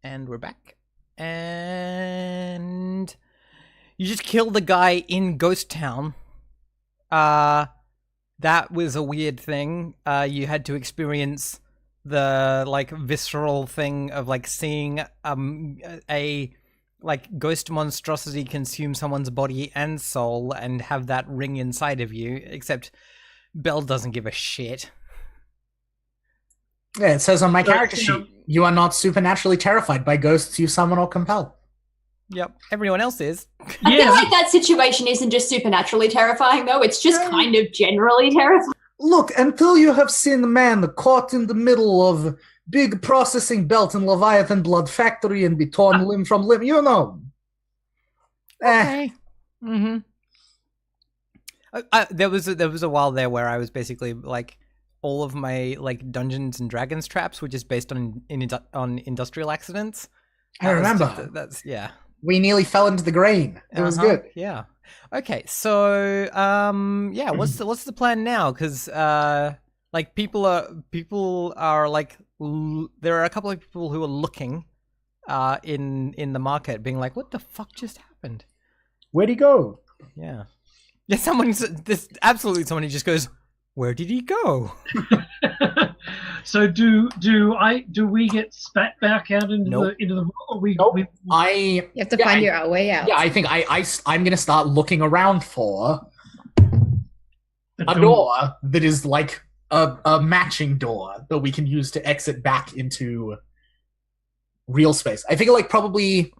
And we're back. And you just killed the guy in Ghost Town. That was a weird thing. You had to experience the like visceral thing of like seeing a like ghost monstrosity consume someone's body and soul and have that ring inside of you, except Belle doesn't give a shit. Yeah, it says on my character sheet, you are not supernaturally terrified by ghosts you summon or compel. Yep, everyone else is. I feel like that situation isn't just supernaturally terrifying, though. It's just kind of generally terrifying. Look, until you have seen the man caught in the middle of big processing belt and Leviathan blood factory and be torn limb from limb, you know. Okay. Mm-hmm. There was a while there where I was basically like all of my like Dungeons and Dragons traps were just based on industrial accidents. I remember. That's yeah. We nearly fell into the grain. It was good. Yeah. Okay. So yeah. What's the plan now? Because like people are like there are a couple of people who are looking in the market, being like, what the fuck just happened? Where'd he go? Yeah. Yeah. Someone just goes, where did he go? So do we get spat back out into the world? You have to find your way out. Yeah, I think I'm gonna start looking around for a door that is like a matching door that we can use to exit back into real space. I think like probably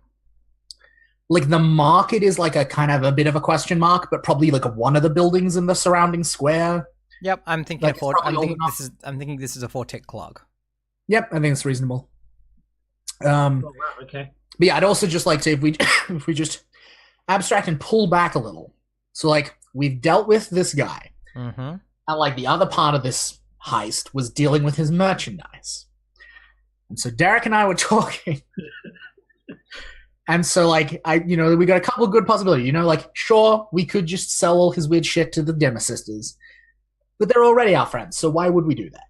like the market is like a kind of a bit of a question mark, but probably like one of the buildings in the surrounding square. Yep, I'm thinking I'm thinking this is a Fortec clog. Yep, I think it's reasonable. Okay. But yeah, I'd also just like to if we just abstract and pull back a little. So like we've dealt with this guy, and like the other part of this heist was dealing with his merchandise. And so Derek and I were talking, and so like we got a couple of good possibilities. Like sure we could just sell all his weird shit to the Dema sisters. But they're already our friends, so why would we do that?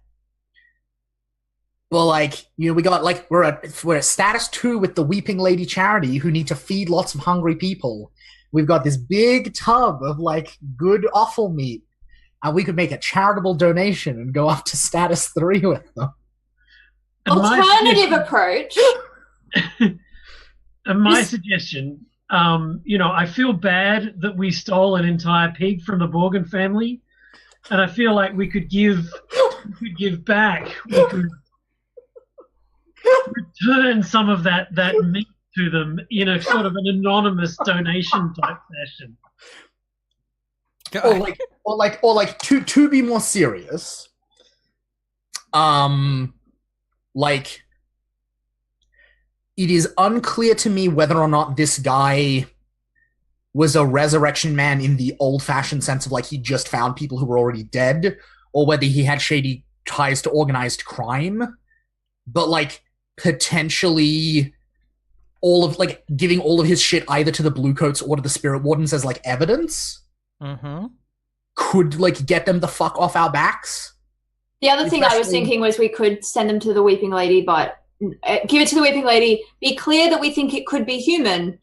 Well, like, we got, like, we're at status 2 with the Weeping Lady charity who need to feed lots of hungry people. We've got this big tub of, like, good offal meat, and we could make a charitable donation and go up to status 3 with them. Alternative approach. And my suggestion, I feel bad that we stole an entire pig from the Borgin family. And I feel like we could give back. We could return some of that meat to them in a sort of an anonymous donation type fashion. Or like to be more serious. Like it is unclear to me whether or not this guy was a resurrection man in the old-fashioned sense of like he just found people who were already dead, or whether he had shady ties to organized crime, but like potentially all of like giving all of his shit either to the Bluecoats or to the Spirit Wardens as like evidence could like get them the fuck off our backs. The other thing I was thinking was we could send them to the Weeping Lady, but give it to the Weeping Lady, be clear that we think it could be human,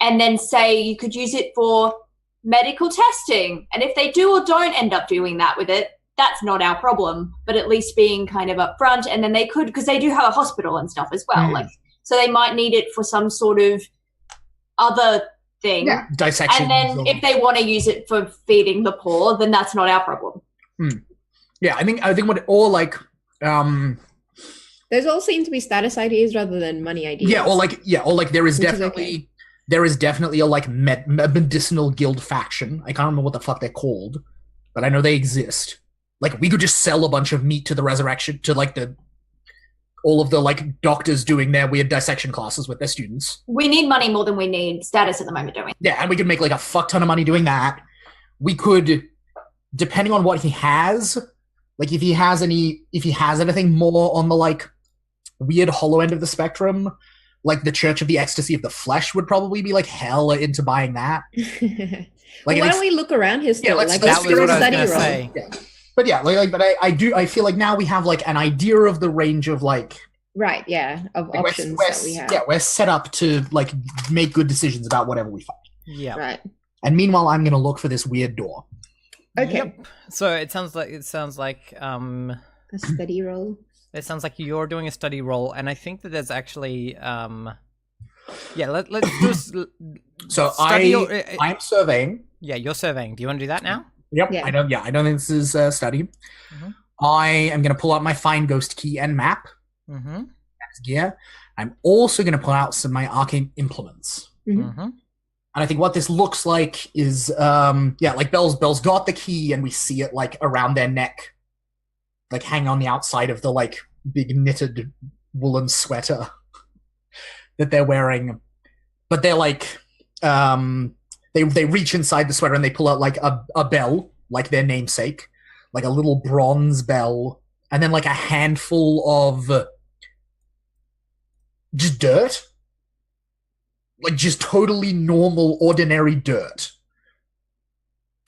and then say you could use it for medical testing. And if they do or don't end up doing that with it, that's not our problem. But at least being kind of upfront, and then they could, because they do have a hospital and stuff as well. Like, so they might need it for some sort of other thing. Yeah, dissection. And then if they want to use it for feeding the poor, then that's not our problem. Yeah, I think what or like there's all seem to be status IDs rather than money IDs. Yeah, or like there is definitely there is definitely a like medicinal guild faction. I can't remember what the fuck they're called, but I know they exist. Like we could just sell a bunch of meat to the resurrection to like all of the like doctors doing their weird dissection classes with their students. We need money more than we need status at the moment, don't we? Yeah, and we could make like a fuck ton of money doing that. We could, depending on what he has, like if he has anything more on the like weird hollow end of the spectrum, like the Church of the Ecstasy of the Flesh would probably be like hella into buying that. Like, why don't we look around his store? Yeah, like, that was what I was going to say. Yeah. But yeah, but I feel like now we have like an idea of the range of like Right, yeah, of options that we have. Yeah, we're set up to like make good decisions about whatever we find. Yeah. Right. And meanwhile, I'm going to look for this weird door. Okay. Yep. So it sounds like a study roll. It sounds like you're doing a study roll, and I think that there's actually let's just so I'm surveying. Yeah, you're surveying. Do you want to do that now? Yep. Yeah. I don't think this is a study. Mm-hmm. I am going to pull out my find ghost key and map. Mm-hmm. That's gear. I'm also going to pull out some of my arcane implements. Mm-hmm. And I think what this looks like is, like Bell's got the key, and we see it like around their neck, like hang on the outside of the like big knitted woolen sweater that they're wearing. But they're like, they reach inside the sweater and they pull out like a bell, like their namesake, like a little bronze bell, and then like a handful of just dirt. Like just totally normal, ordinary dirt.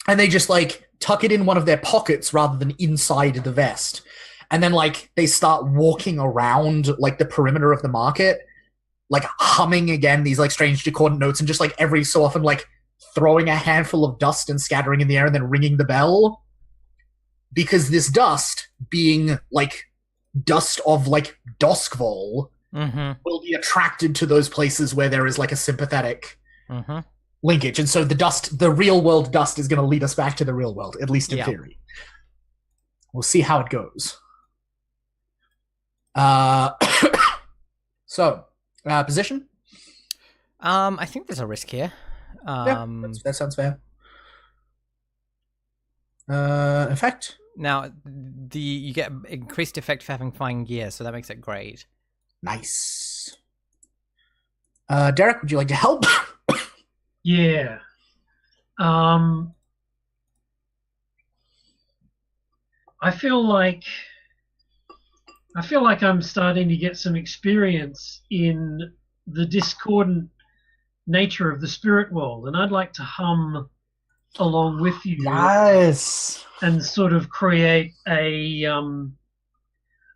And they just like tuck it in one of their pockets rather than inside the vest. And then like they start walking around like the perimeter of the market, like humming again these like strange discordant notes, and just like every so often like throwing a handful of dust and scattering in the air and then ringing the bell. Because this dust, being like dust of like Doskvol, will be attracted to those places where there is like a sympathetic linkage. And so the real world dust is going to lead us back to the real world, at least in theory. We'll see how it goes. So, position? I think there's a risk here. That sounds fair. Effect? Now, you get increased effect for having fine gear, so that makes it great. Nice. Derek, would you like to help? Yeah. I feel like I'm starting to get some experience in the discordant nature of the spirit world, and I'd like to hum along with you. Yes. And sort of create a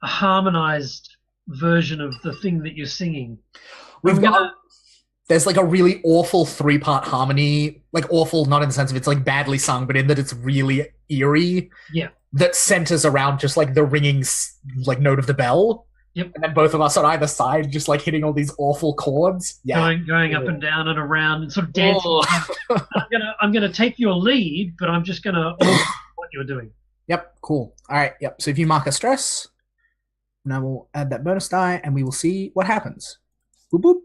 harmonized version of the thing that you're singing. There's like a really awful 3-part harmony, like awful not in the sense of it's like badly sung, but in that it's really eerie. Yeah. That centers around just like the ringing like note of the bell. Yep. And then both of us on either side just like hitting all these awful chords. Yeah. Going up and down and around and sort of dancing. I'm gonna take your lead, but I'm just gonna what you're doing. Yep, cool. All right, yep. So if you mark a stress, now we'll add that bonus die and we will see what happens. Boop boop.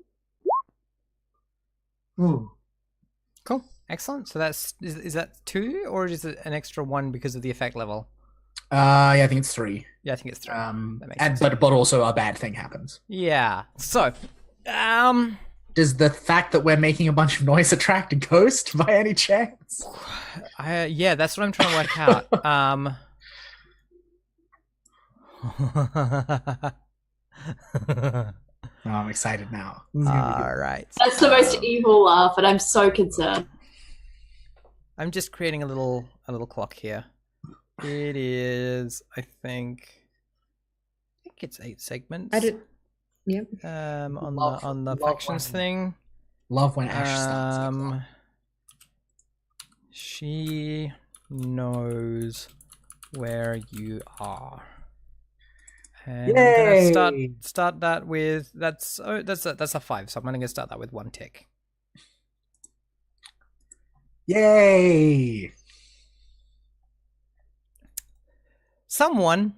Ooh. Cool. Excellent. So is that 2 or is it an extra 1 because of the effect level? Yeah, I think it's 3. Yeah, I think it's 3. But also a bad thing happens. Yeah. So, does the fact that we're making a bunch of noise attract a ghost by any chance? Yeah, that's what I'm trying to work out. Oh, I'm excited now. All right. That's the most evil laugh, and I'm so concerned. I'm just creating a little clock here. It is, I think it's 8 segments. Yep. On the factions thing. Love when Ash starts. She knows where you are. And Yay! I'm gonna start that with that's a 5, so I'm gonna start that with 1 tick. Yay! Someone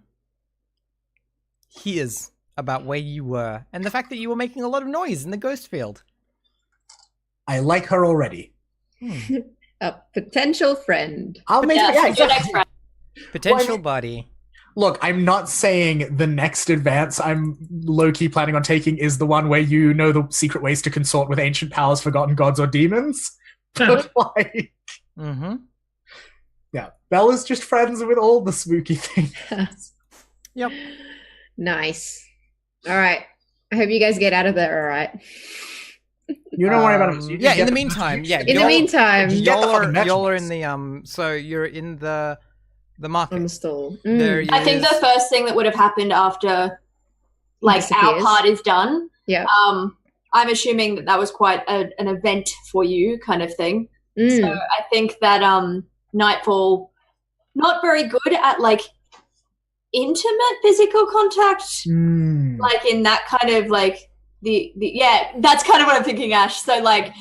hears about where you were and the fact that you were making a lot of noise in the ghost field. I like her already. A potential friend. I'll make your next friend. Potential buddy. Look, I'm not saying the next advance I'm low-key planning on taking is the one where you know the secret ways to consort with ancient powers, forgotten gods, or demons. But like... Yeah, Bella's just friends with all the spooky things. Yep. Nice. All right. I hope you guys get out of there all right. You don't worry about it. Yeah, in the meantime, y'all are in the so you're in the market. On the stall. I think the first thing that would have happened after like our disappears. part is done. Yeah. I'm assuming that was quite an event for you, kind of thing. So I think that Nightfall, not very good at like intimate physical contact, like in that kind of like the yeah, that's kind of what I'm thinking, Ash. So like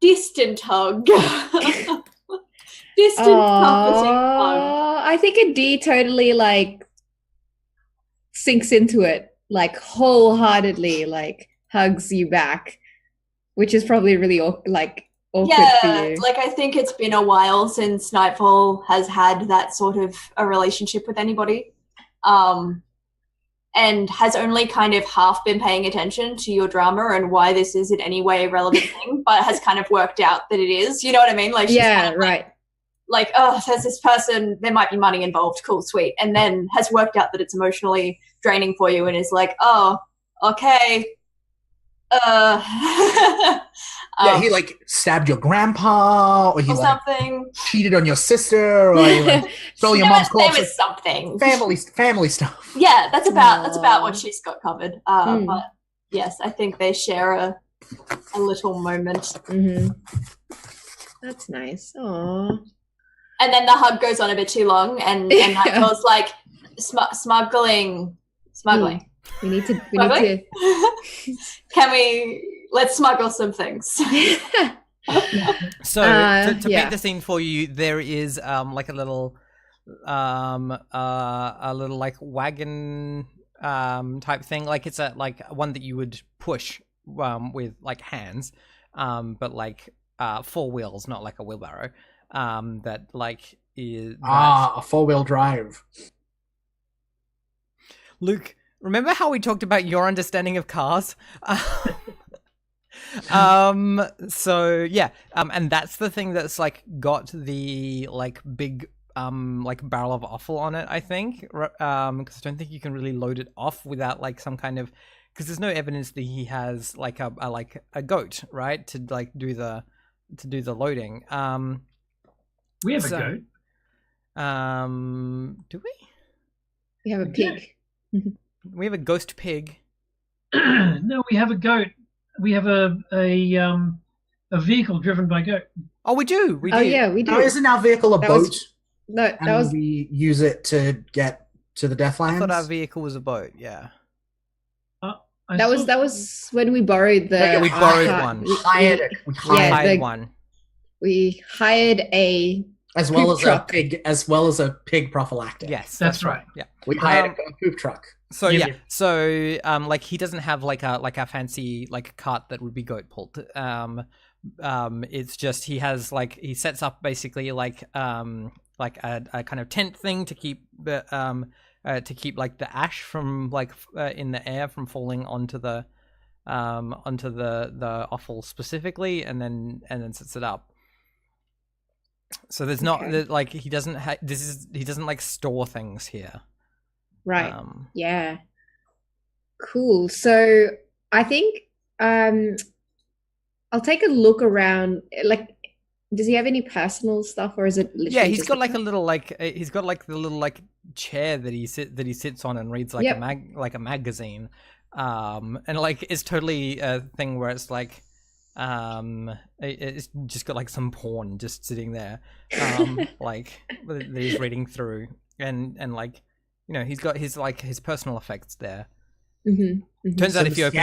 distant hug. Distant comforting hug. I think a D totally like sinks into it, like wholeheartedly, like hugs you back, which is probably really like awkward for you. Like I think it's been a while since Nightfall has had that sort of a relationship with anybody, and has only kind of half been paying attention to your drama and why this is in any way a relevant thing, but has kind of worked out that it is. You know what I mean? Like she's kind of right. Like, oh, there's this person, there might be money involved, cool, sweet, and then has worked out that it's emotionally draining for you and is like, oh, okay. Yeah, he like stabbed your grandpa, or he like something. Cheated on your sister, or he like stole your mom's clothes. There was something. Family stuff. Yeah, that's about what she's got covered. But yes, I think they share a little moment. That's nice. Aww. And then the hug goes on a bit too long, and that was like smuggling. We need to. Let's smuggle some things. So to paint the scene for you, there is like a little like wagon type thing. Like it's like one that you would push with like hands, but like 4 wheels, not like a wheelbarrow. That like is a 4-wheel drive. Luke, remember how we talked about your understanding of cars? So yeah, and that's the thing that's like got the like big like barrel of offal on it, I think, because I don't think you can really load it off without like some kind of, because there's no evidence that he has like a goat, right, to like do the loading. We have a goat. Do we? We have a pig. We have a ghost pig. No, we have a goat. We have a vehicle driven by goat. Oh, we do. We do. Oh, yeah, we do. Now, isn't our vehicle a boat? We use it to get to the Deathlands. I thought our vehicle was a boat. Yeah. That was when we borrowed the. Yeah, we borrowed one. We hired it. We hired one. We hired a as well as truck. a pig prophylactic. Yes, that's right. Yeah, we hired a poop truck. So so like he doesn't have like a fancy like cart that would be goat pulled. It's just he sets up basically like a kind of tent thing to keep like the ash from like in the air from falling onto the offal specifically, and then sets it up. So there's not like he doesn't like store things here. Right. Yeah. Cool. So I think I'll take a look around. Like, does he have any personal stuff, or is it? Yeah, he's got like a little like he's got like the little like chair that he sits on and reads like a magazine, and like it's totally a thing where it's like it's just got like some porn just sitting there, like that he's reading through, and like, you know, he's got his personal effects there. Turns out if you open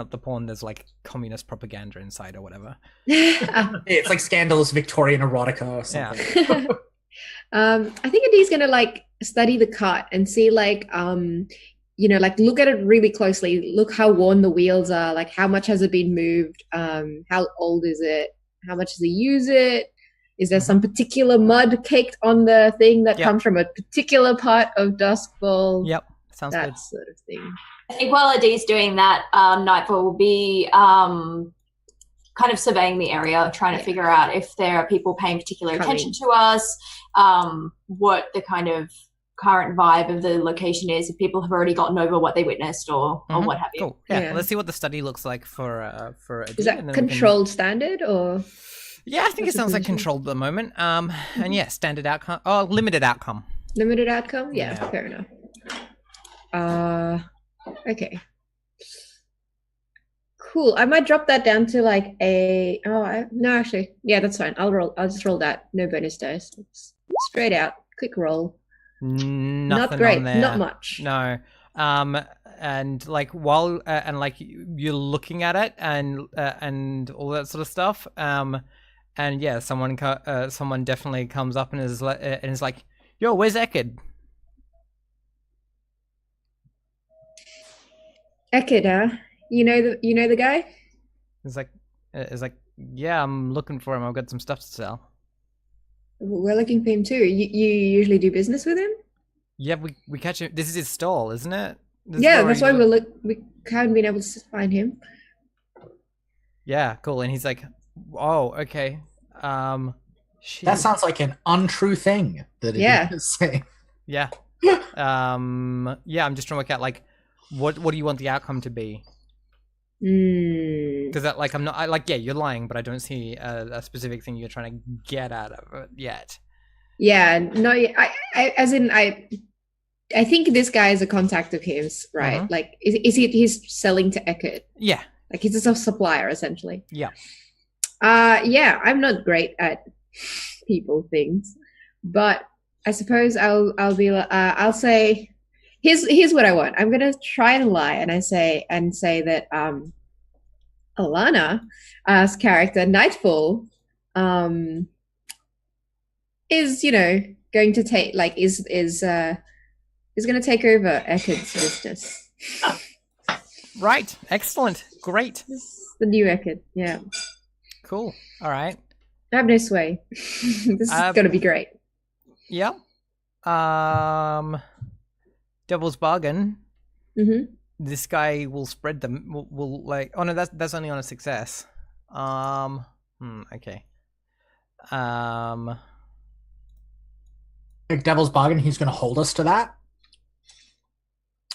up the porn, there's like communist propaganda inside or whatever. It's like scandalous Victorian erotica or something. Yeah. I think Adi's gonna like study the cart and see like you know, like look at it really closely. Look how worn the wheels are. Like how much has it been moved? How old is it? How much does he use it? Is there some particular mud caked on the thing that comes from a particular part of Duskfall? Yep, sounds that good. Sort of thing. I think while Adi's doing that, Nightfall will be kind of surveying the area, trying to figure out if there are people paying particular attention to us, what the kind of current vibe of the location is, if people have already gotten over what they witnessed or what have you. Cool. Yeah, let's see what the study looks like for Adi. Is that controlled standard or? Yeah, I think it sounds like controlled at the moment. And yeah, standard outcome. Oh, limited outcome. Limited outcome? Yeah, fair enough. Okay. Cool. I might drop that down to like a. No, actually, yeah, that's fine. I'll just roll that. No bonus dice. Straight out. Quick roll. Nothing Not great. on there. Not much. No. And like while and like you're looking at it and all that sort of stuff. And yeah, someone definitely comes up and is like, "Yo, where's Ekid?" Ekid, huh? You know the guy? It's like, yeah, I'm looking for him. I've got some stuff to sell. We're looking for him too. You usually do business with him? Yeah, we catch him. This is his stall, isn't it? That's why we haven't been able to find him. Yeah, cool. And he's like, "Oh, okay. Shit. That sounds like an untrue thing that it is saying. Yeah. Yeah, I'm just trying to work out like what do you want the outcome to be? Because that like you're lying, but I don't see a specific thing you're trying to get out of it yet. Yeah, no, I think this guy is a contact of his, right? Uh-huh. Like, he's selling to Eckert? Yeah. Like, he's a supplier, essentially. Yeah. Yeah, I'm not great at people things, but I suppose I'll say, here's what I want. I'm gonna try and lie, and say that Alana's character Nightfall is going to take is going to take over Eckert's business. Right. Excellent. Great. This is the new Eckert. Yeah. Cool. All right. I have no sway. This is going to be great. Yeah. Devil's bargain. Mm-hmm. This guy will spread them. Will like. Oh no, that's only on a success. Okay. Like Devil's bargain, he's going to hold us to that.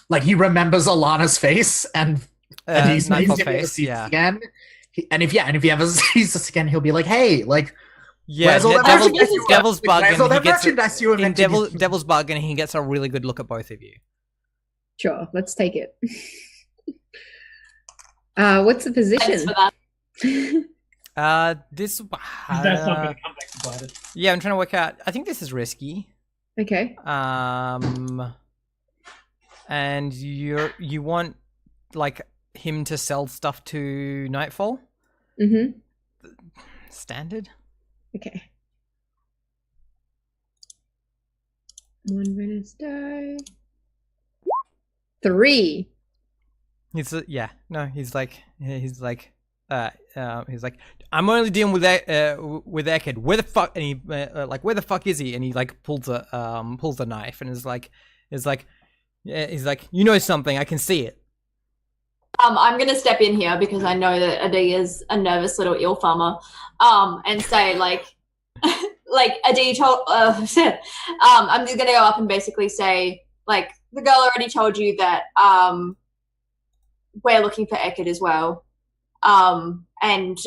Like he remembers Alana's face and he's Nightfall's going to face. see Yeah. us again. And if he ever sees us again, he'll be like, "Hey, like." Yeah, Devil's bargain. Devil's bargain. He gets a really good look at both of you. Sure, let's take it. What's the position? Thanks for that. This. That's not going to come back to bite us. Yeah, I'm trying to work out. I think this is risky. Okay. And you want like him to sell stuff to Nightfall? Mm-hmm. Standard. Okay. 1 bonus die. 3. He's like I'm only dealing with Eckerd. Where the fuck? And he where the fuck is he? And he like pulls a knife and he's like you know something, I can see it. I'm gonna step in here because I know that Adi is a nervous little eel farmer, and say like Adi told. I'm just gonna go up and basically say like the girl already told you that we're looking for Eckert as well, and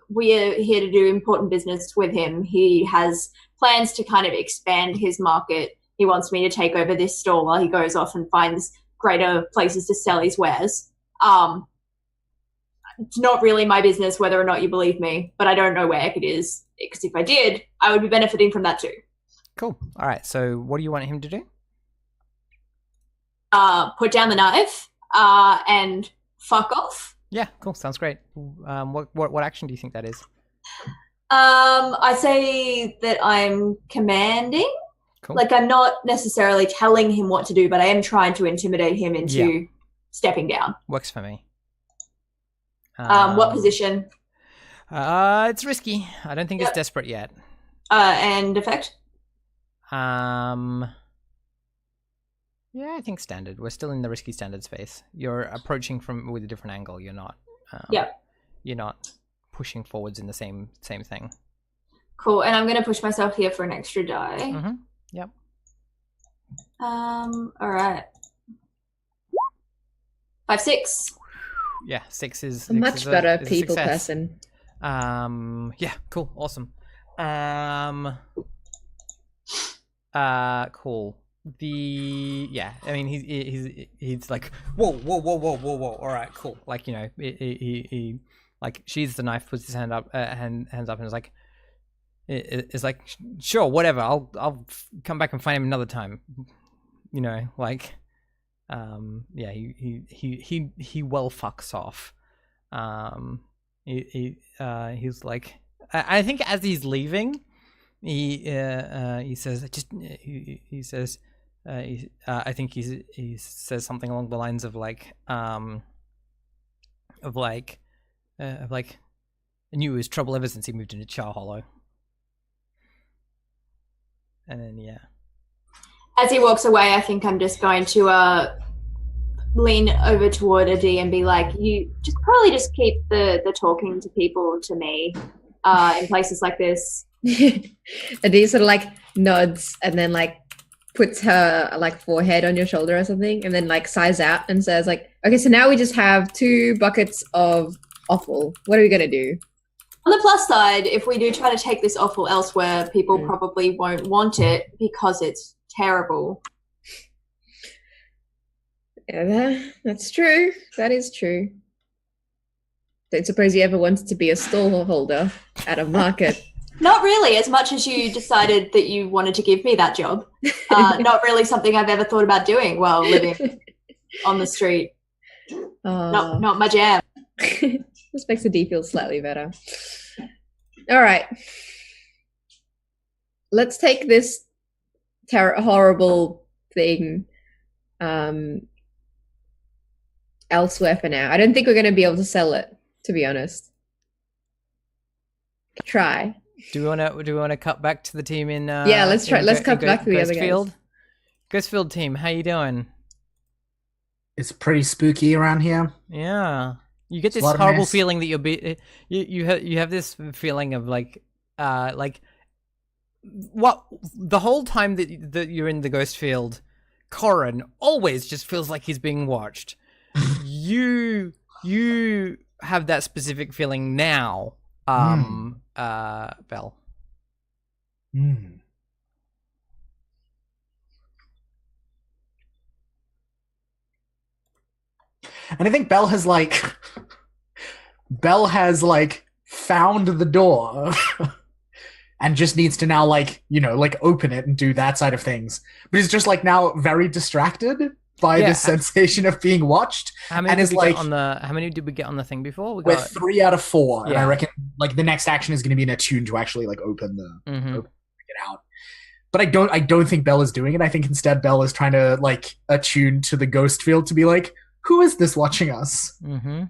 we're here to do important business with him. He has plans to kind of expand his market. He wants me to take over this store while he goes off and finds greater places to sell his wares. It's not really my business whether or not you believe me, but I don't know where Eckert is, because if I did, I would be benefiting from that too. Cool. All right. So what do you want him to do? Put down the knife and fuck off. Yeah, cool. Sounds great. What action do you think that is? I say that I'm commanding. Cool. Like I'm not necessarily telling him what to do, but I am trying to intimidate him into stepping down. Works for me. What position? It's risky. I don't think it's desperate yet. And effect? Yeah, I think standard. We're still in the risky standard space. You're approaching with a different angle. You're not. You're not pushing forwards in the same thing. Cool. And I'm going to push myself here for an extra die. Mm-hmm. Yep. All right. 5, 6. Yeah, 6 is a much better people success. person. Yeah, cool, awesome. Cool. I mean, he's like, whoa. All right, cool. Like, you know, he like sheathes the knife, puts his hands up, and is like, it's like, sure, whatever. I'll come back and find him another time. You know, like, yeah, he well fucks off. He's like, I think as he's leaving, he says, he says, I think he says something along the lines of like, I knew it was trouble ever since he moved into Char Hollow. And then, yeah. As he walks away, I think I'm just going to lean over toward Adi and be like, you probably just keep the talking to people to me in places like this. Adi sort of like nods and then like puts her like forehead on your shoulder or something, and then like sighs out and says like, okay, so now we just have 2 buckets of offal. What are we gonna do? On the plus side, if we do try to take this offal elsewhere, people probably won't want it because it's terrible. Yeah, that's true. That is true. Don't suppose he ever wanted to be a stall holder at a market. Not really, as much as you decided that you wanted to give me that job. Not really something I've ever thought about doing while living on the street. Not my jam. This makes the D feel slightly better. All right. Let's take this horrible thing elsewhere for now. I don't think we're going to be able to sell it, to be honest. Try. Do we want to cut back to the team in? Yeah, let's try. Let's cut back to the other guys. Ghostfield team, how you doing? It's pretty spooky around here. Yeah, you get this horrible feeling that you have this feeling of like what the whole time that you're in the ghost field, Corin always just feels like he's being watched. you have that specific feeling now. Belle. And I think Belle has found the door and just needs to now open it and do that side of things. But he's just now very distracted by this sensation of being watched. How many did we get on the thing before? We're 3 out of 4, and I reckon the next action is going to be an attune to actually open it out. But I don't think Belle is doing it. I think instead Belle is trying to attune to the ghost field to be like, who is this watching us? Mm-hmm.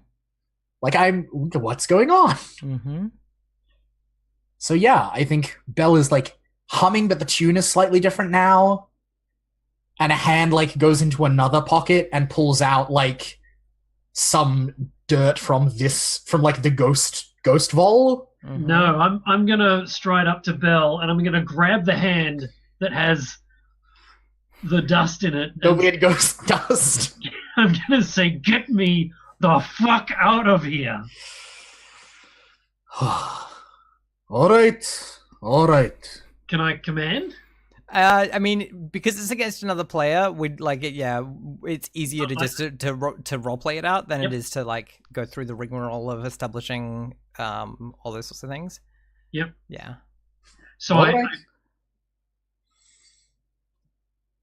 What's going on? Mm-hmm. So yeah, I think Belle is humming, but the tune is slightly different now. And a hand goes into another pocket and pulls out some dirt from the ghost vol. Mm-hmm. No, I'm gonna stride up to Belle and I'm gonna grab the hand that has the dust in it. The weird ghost dust. I'm gonna say, get me the fuck out of here. All right. Can I command? I mean, because it's against another player, we'd it's easier to just to roleplay it out than it is to go through the rigmarole of establishing all those sorts of things. Yep. Yeah. So I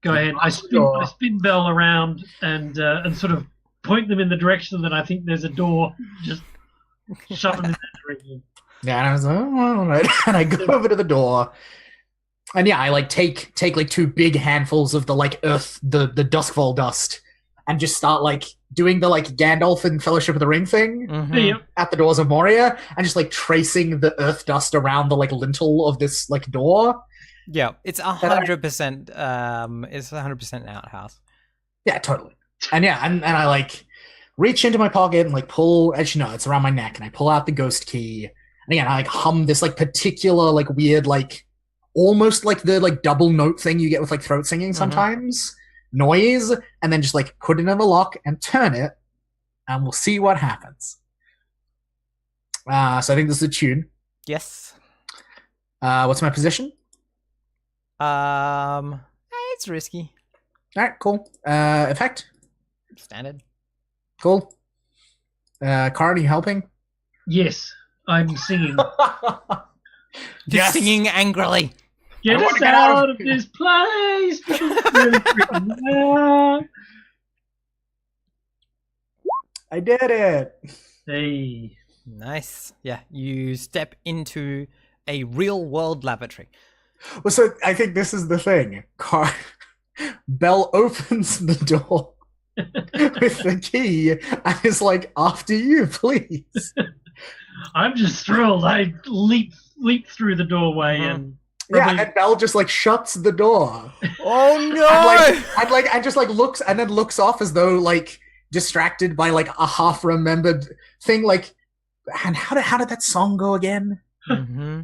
go ahead. I spin Belle around and sort of point them in the direction that I think there's a door. Just shove them in that direction. Yeah, and I was like, oh, all right. And I go over to the door. And yeah, I take 2 big handfuls of the earth, the Duskfall dust, and just start doing the Gandalf in Fellowship of the Ring thing at the doors of Moria, and just tracing the earth dust around the lintel of this door. Yeah, it's 100%. It's 100% an outhouse. Yeah, totally. And yeah, and I reach into my pocket and pull. Actually, no, it's around my neck, and I pull out the ghost key. And again, I hum this particular weird almost the double note thing you get with throat singing sometimes noise, and then just put it in the lock and turn it, and we'll see what happens. So I think this is a tune. Yes. What's my position? It's risky. Alright, cool. Effect? Standard. Cool. Card, are you helping? Yes, I'm singing. Just singing angrily. Get us out of this place! Really freaking out. I did it! Hey. Nice. Yeah, you step into a real-world lavatory. Well, so I think this is the thing. Belle opens the door with the key and is like, after you, please. I'm just thrilled. I leap through the doorway and yeah, and Belle just like shuts the door. Oh no! And just like looks and then looks off as though like distracted by like a half remembered thing. Like, and how did that song go again? Mm-hmm.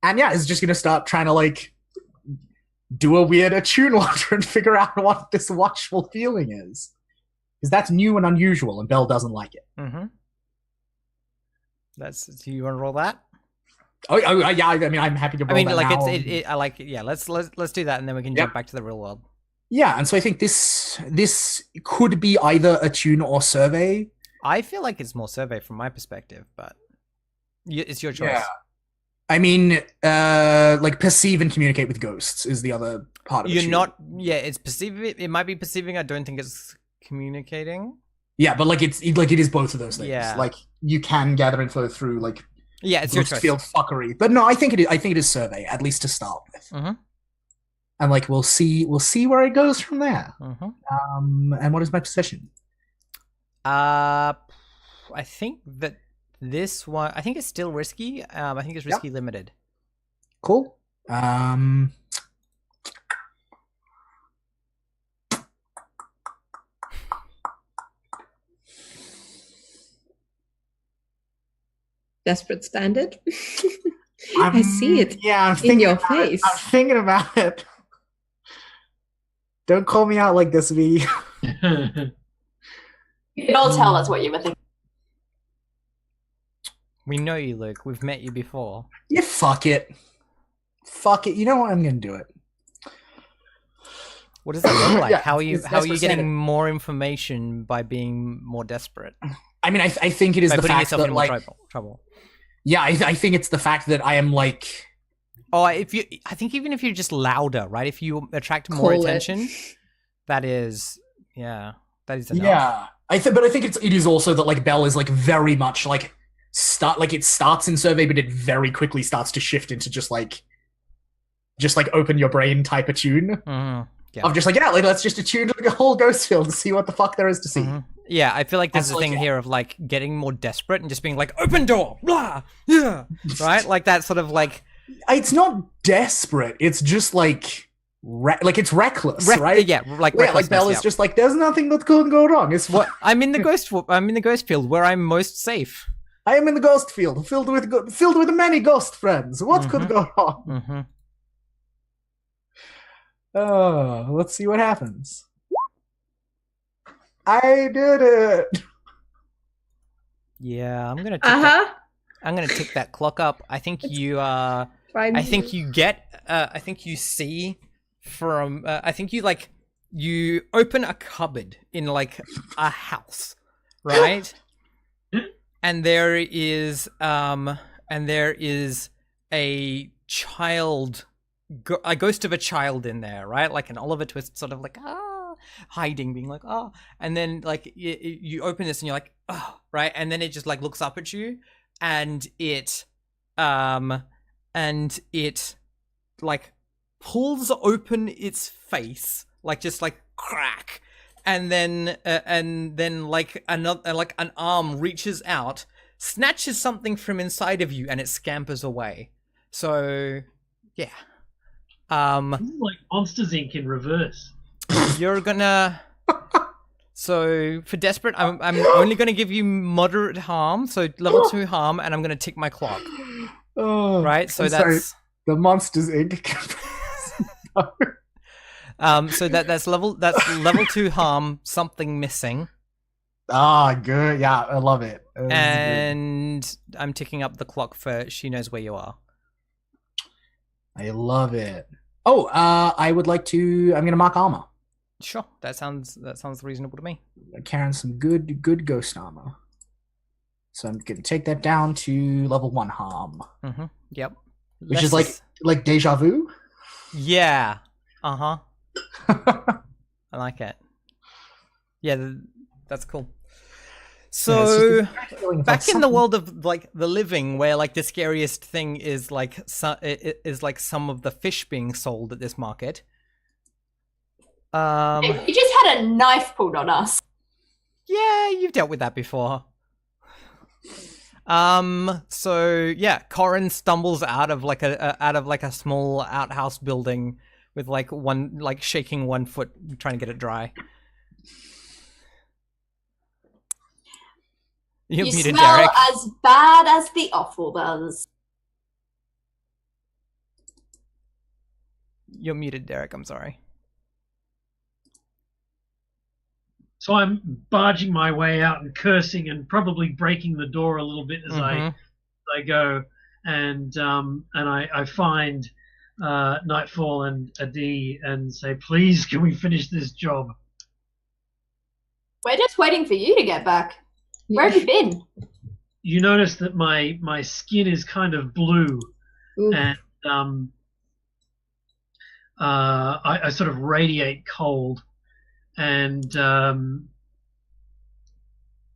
And yeah, is just gonna start trying to like do a weird attune water and figure out what this watchful feeling is, because that's new and unusual, and Belle doesn't like it. Mm-hmm. Do you want to roll that? Oh yeah. I mean, I'm happy to roll that like now. I like it. Yeah, let's do that, and then we can jump back to the real world. Yeah, and so I think this could be either attune or survey. I feel like it's more survey from my perspective, but it's your choice. Yeah. I mean, like perceive and communicate with ghosts is the other part of it. It's perceiving. It might be perceiving. I don't think it's communicating. Yeah, but like it is both of those things. Yeah. Like you can gather info through like it's your choice. Field fuckery. But no, I think it is survey, at least to start with. Mm-hmm. And like we'll see where it goes from there. Mm-hmm. And what is my position? I think that this one, I think it's still risky. I think it's risky limited. Cool. Desperate standard. I see it. Yeah, in your face. I'm thinking about it. Don't call me out like this, V. You can all tell us what you were thinking. We know you, Luke. We've met you before. Yeah, fuck it. Fuck it. You know what? I'm gonna do it. What does that look like? Yeah, how are you standard. getting more information by being more desperate? I mean, I think it is by the putting fact yourself that in like more trouble. Yeah, I think it's the fact that I am like. Oh, I think even if you're just louder, right? If you attract more attention, that is enough. Yeah, but I think it is also that like Belle is like very much like it starts in survey, but it very quickly starts to shift into just like open your brain type attune. Mm-hmm. Yeah. Of just like let's just attune to the whole ghost field and see what the fuck there is to see. Mm-hmm. Yeah, I feel like there's a thing here of like getting more desperate and just being like open door, blah, yeah, right? Like that sort of like. It's not desperate. It's just like it's reckless, right? Yeah, like Belle is just like there's nothing that could go wrong. It's what I'm in the ghost field where I'm most safe. I am in the ghost field, filled with many ghost friends. What could go wrong? Mm-hmm. Oh, let's see what happens. I did it. Yeah, I'm gonna tick that clock up. I think you I think you get I think you see from I think you like you open a cupboard in like a house, right? And there is a child, a ghost of a child in there, right? Like an Oliver Twist sort of like hiding, being like and then like you open this and you're like right, and then it just like looks up at you and it like pulls open its face, like just like crack, and then like another like an arm reaches out, snatches something from inside of you, and it scampers away. So yeah, this is like Monsters Inc. in reverse. You're gonna. So for desperate, I'm only gonna give you moderate harm, so level 2 harm, and I'm gonna tick my clock. Oh, right, so sorry. The Monsters Inc. So that's level 2 harm, something missing. Good. Yeah, I love it. And I'm ticking up the clock for she knows where you are. I love it. Oh, I would like to. I'm gonna mark armor. Sure, that sounds reasonable to me. Carrying some good ghost armor. So I'm gonna take that down to level 1 harm. Mm-hmm. Yep. Which is like deja vu? Yeah. Uh-huh. I like it. Yeah, that's cool. So back in the world of like the living, where like the scariest thing is like some of the fish being sold at this market. We just had a knife pulled on us. Yeah, you've dealt with that before. So yeah, Corin stumbles out of like a small outhouse building with shaking one foot, trying to get it dry. You muted, smell Derek. as bad as the offal does. You're muted, Derek. I'm sorry. So I'm barging my way out and cursing and probably breaking the door a little bit as I go, and I find Nightfall and Adi and say, please, can we finish this job? We're just waiting for you to get back. Where have you been? You notice that my skin is kind of blue. Ooh. And I sort of radiate cold, and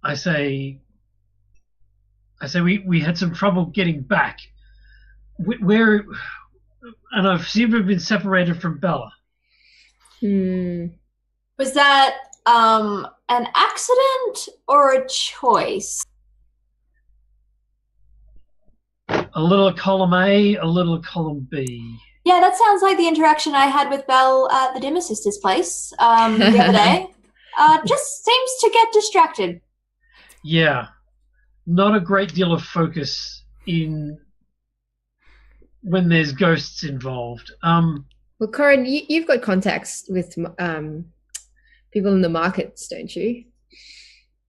I say we had some trouble getting back. Where, and I've seemed to have been separated from Bella. Was that an accident or a choice? A little column A, a little column B. Yeah, that sounds like the interaction I had with Belle at the Dimmer Sisters' place the other day. Just seems to get distracted. Yeah, not a great deal of focus in when there's ghosts involved. Well, Corin, you've got contacts with people in the markets, don't you?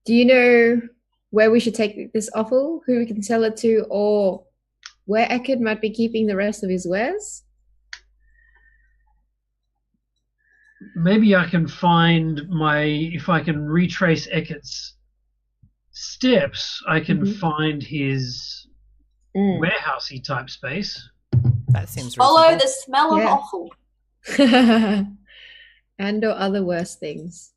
Do you know where we should take this offal, who we can sell it to, or where Eckerd might be keeping the rest of his wares? Maybe I can find if I can retrace Eckerd's steps, I can find his warehousey type space. That seems reasonable. Follow the smell of offal. And or other worse things.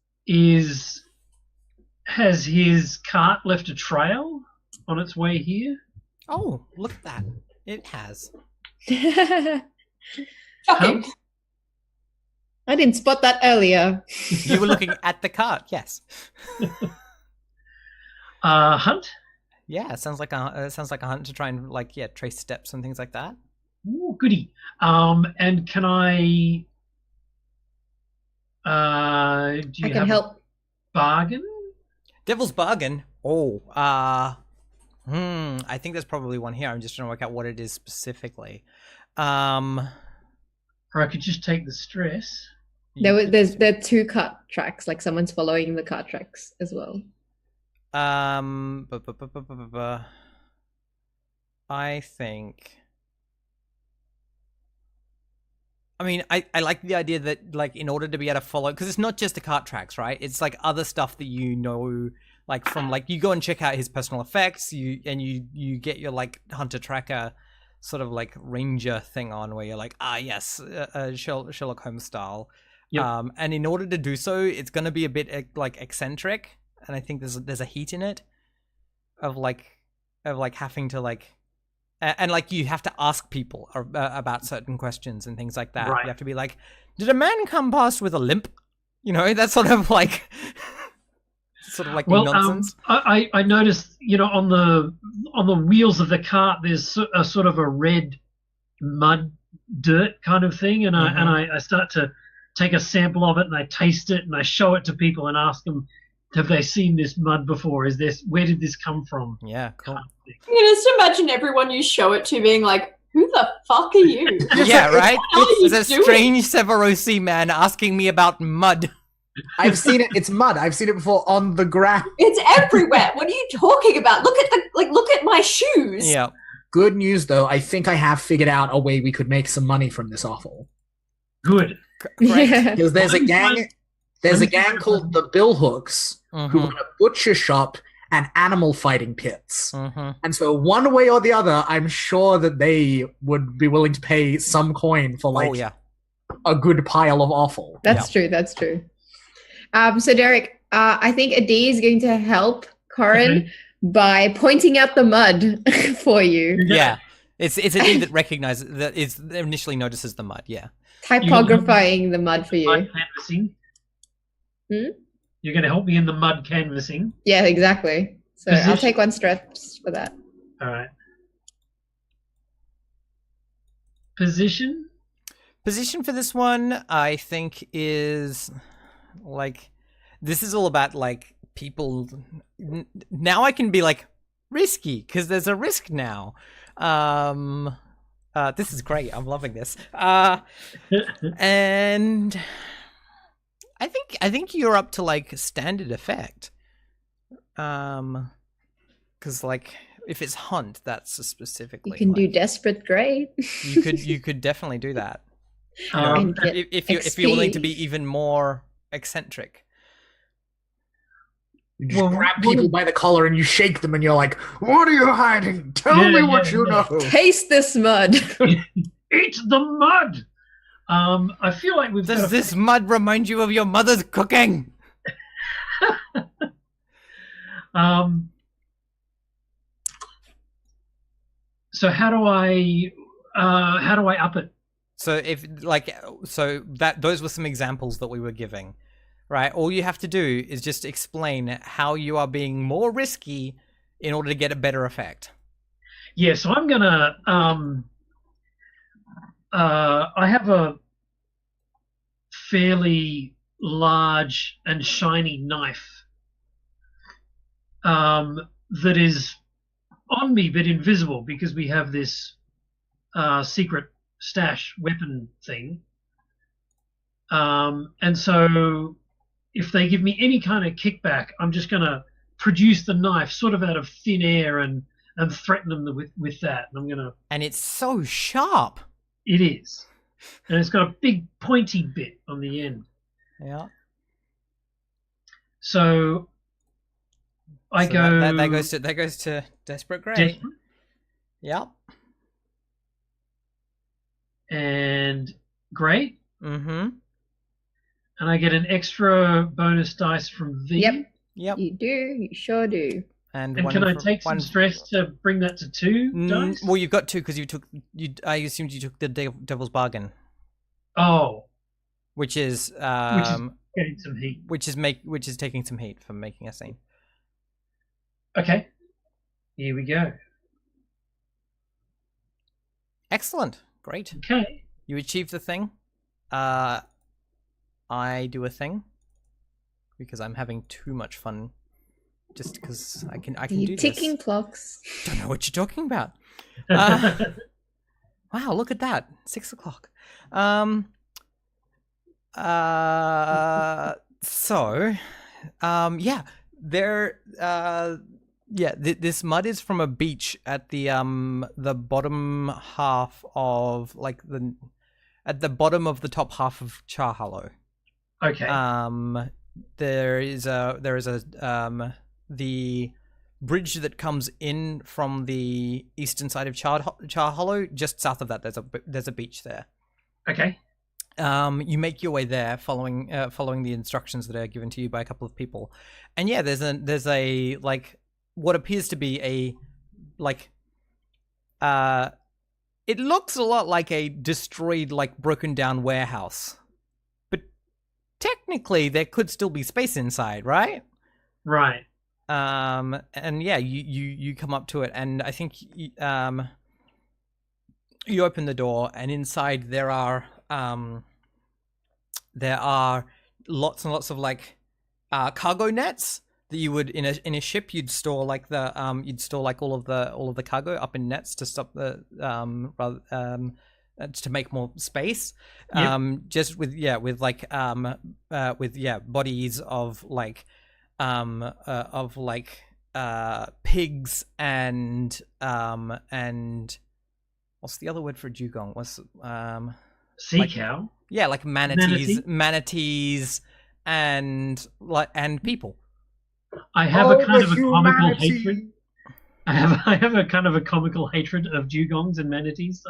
Has his cart left a trail on its way here? Oh, look at that. It has. Shocking. I didn't spot that earlier. You were looking at the cart, yes. Hunt? Yeah, it sounds like a hunt to try and trace steps and things like that. Ooh, goody. And can I do you have help. Bargain? Devil's bargain? Oh, I think there's probably one here. I'm just trying to work out what it is specifically. Or I could just take the stress. There are 2 cart tracks, like someone's following the cart tracks as well. I think. I mean, I like the idea that like in order to be able to follow, because it's not just the cart tracks, right? It's like other stuff that you know, like from like you go and check out his personal effects, you get your like hunter tracker sort of like ranger thing on where you're like, yes, Sherlock Holmes style. Yep. And in order to do so, it's going to be a bit like eccentric, and I think there's a heat in it of having to like. And like you have to ask people about certain questions and things like that. Right. You have to be like, "Did a man come past with a limp?" You know, that's sort of like nonsense. I noticed, on the wheels of the cart, there's a sort of a red mud dirt kind of thing, and I start to take a sample of it and I taste it and I show it to people and ask them, have they seen this mud before? Where did this come from? Yeah, cool. You can just imagine everyone you show it to being like, who the fuck are you? Yeah, right? It's a strange Severosi man asking me about mud. I've seen it. It's mud. I've seen it before on the ground. It's everywhere. What are you talking about? Look at my shoes. Yeah. Good news, though. I think I have figured out a way we could make some money from this offal. Good. Because there's a gang. There's a gang called the Billhooks who run a butcher shop and animal fighting pits. And so one way or the other, I'm sure that they would be willing to pay some coin for a good pile of offal. That's true. That's true. So Derek, I think Adi is going to help Corin by pointing out the mud for you. Yeah. It's Adi that recognizes that initially notices the mud, Typographing the mud for you. Mud canvassing. You're going to help me in the mud canvassing. Yeah, exactly. So I'll take 1 stress for that. All right. Position for this one, I think, is like, this is all about like people. Now I can be like risky because there's a risk now. This is great. I'm loving this. And I think you're up to like standard effect. Because like if it's hunt, that's specifically you can do desperate great. you could definitely do that. If you're willing to be even more eccentric. You just grab people by the collar and you shake them and you're like, what are you hiding? Tell me what you know. Taste this mud. Eat the mud. I feel like Does this mud remind you of your mother's cooking? So how do I up it? So those were some examples that we were giving. Right, all you have to do is just explain how you are being more risky in order to get a better effect. Yeah, so I'm gonna I have a fairly large and shiny knife that is on me but invisible because we have this secret stash weapon thing. And so if they give me any kind of kickback, I'm just going to produce the knife sort of out of thin air and threaten them with that. And I'm going to... And it's so sharp. It is. And it's got a big pointy bit on the end. Yeah. So I go... That goes to Desperate Grey. Desperate. Yep. And Grey. Mm-hmm. And I get an extra bonus dice from V. Yep. You do. You sure do. And can I take some stress to bring that to 2 dice? Well, you've got 2 because I assumed you took the Devil's Bargain. Oh. Which is getting some heat. Which is taking some heat from making a scene. Okay. Here we go. Excellent. Great. Okay. You achieve the thing. I do a thing because I'm having too much fun. Just because I can do this. Ticking clocks. Don't know what you're talking about. Wow, look at that. 6 o'clock. This mud is from a beach at the bottom half of at the bottom of the top half of Char Hollow. Okay. There is the bridge that comes in from the eastern side of Char Hollow. Just south of that, there's a beach there. Okay. You make your way there, following the instructions that are given to you by a couple of people, and yeah, there's a like what appears to be a like it looks a lot like a destroyed, like broken down warehouse, but technically there could still be space inside, right? Right. And yeah, you come up to it, and I think you open the door, and inside there are lots and lots of like cargo nets that you would in a ship you'd store like all of the cargo up in nets to stop the to make more space. Yep. Just with bodies of pigs and what's the other word for dugong? Sea cow. Yeah, like manatees and people. I have a kind of a comical humanity. hatred. I have a kind of a comical hatred of dugongs and manatees.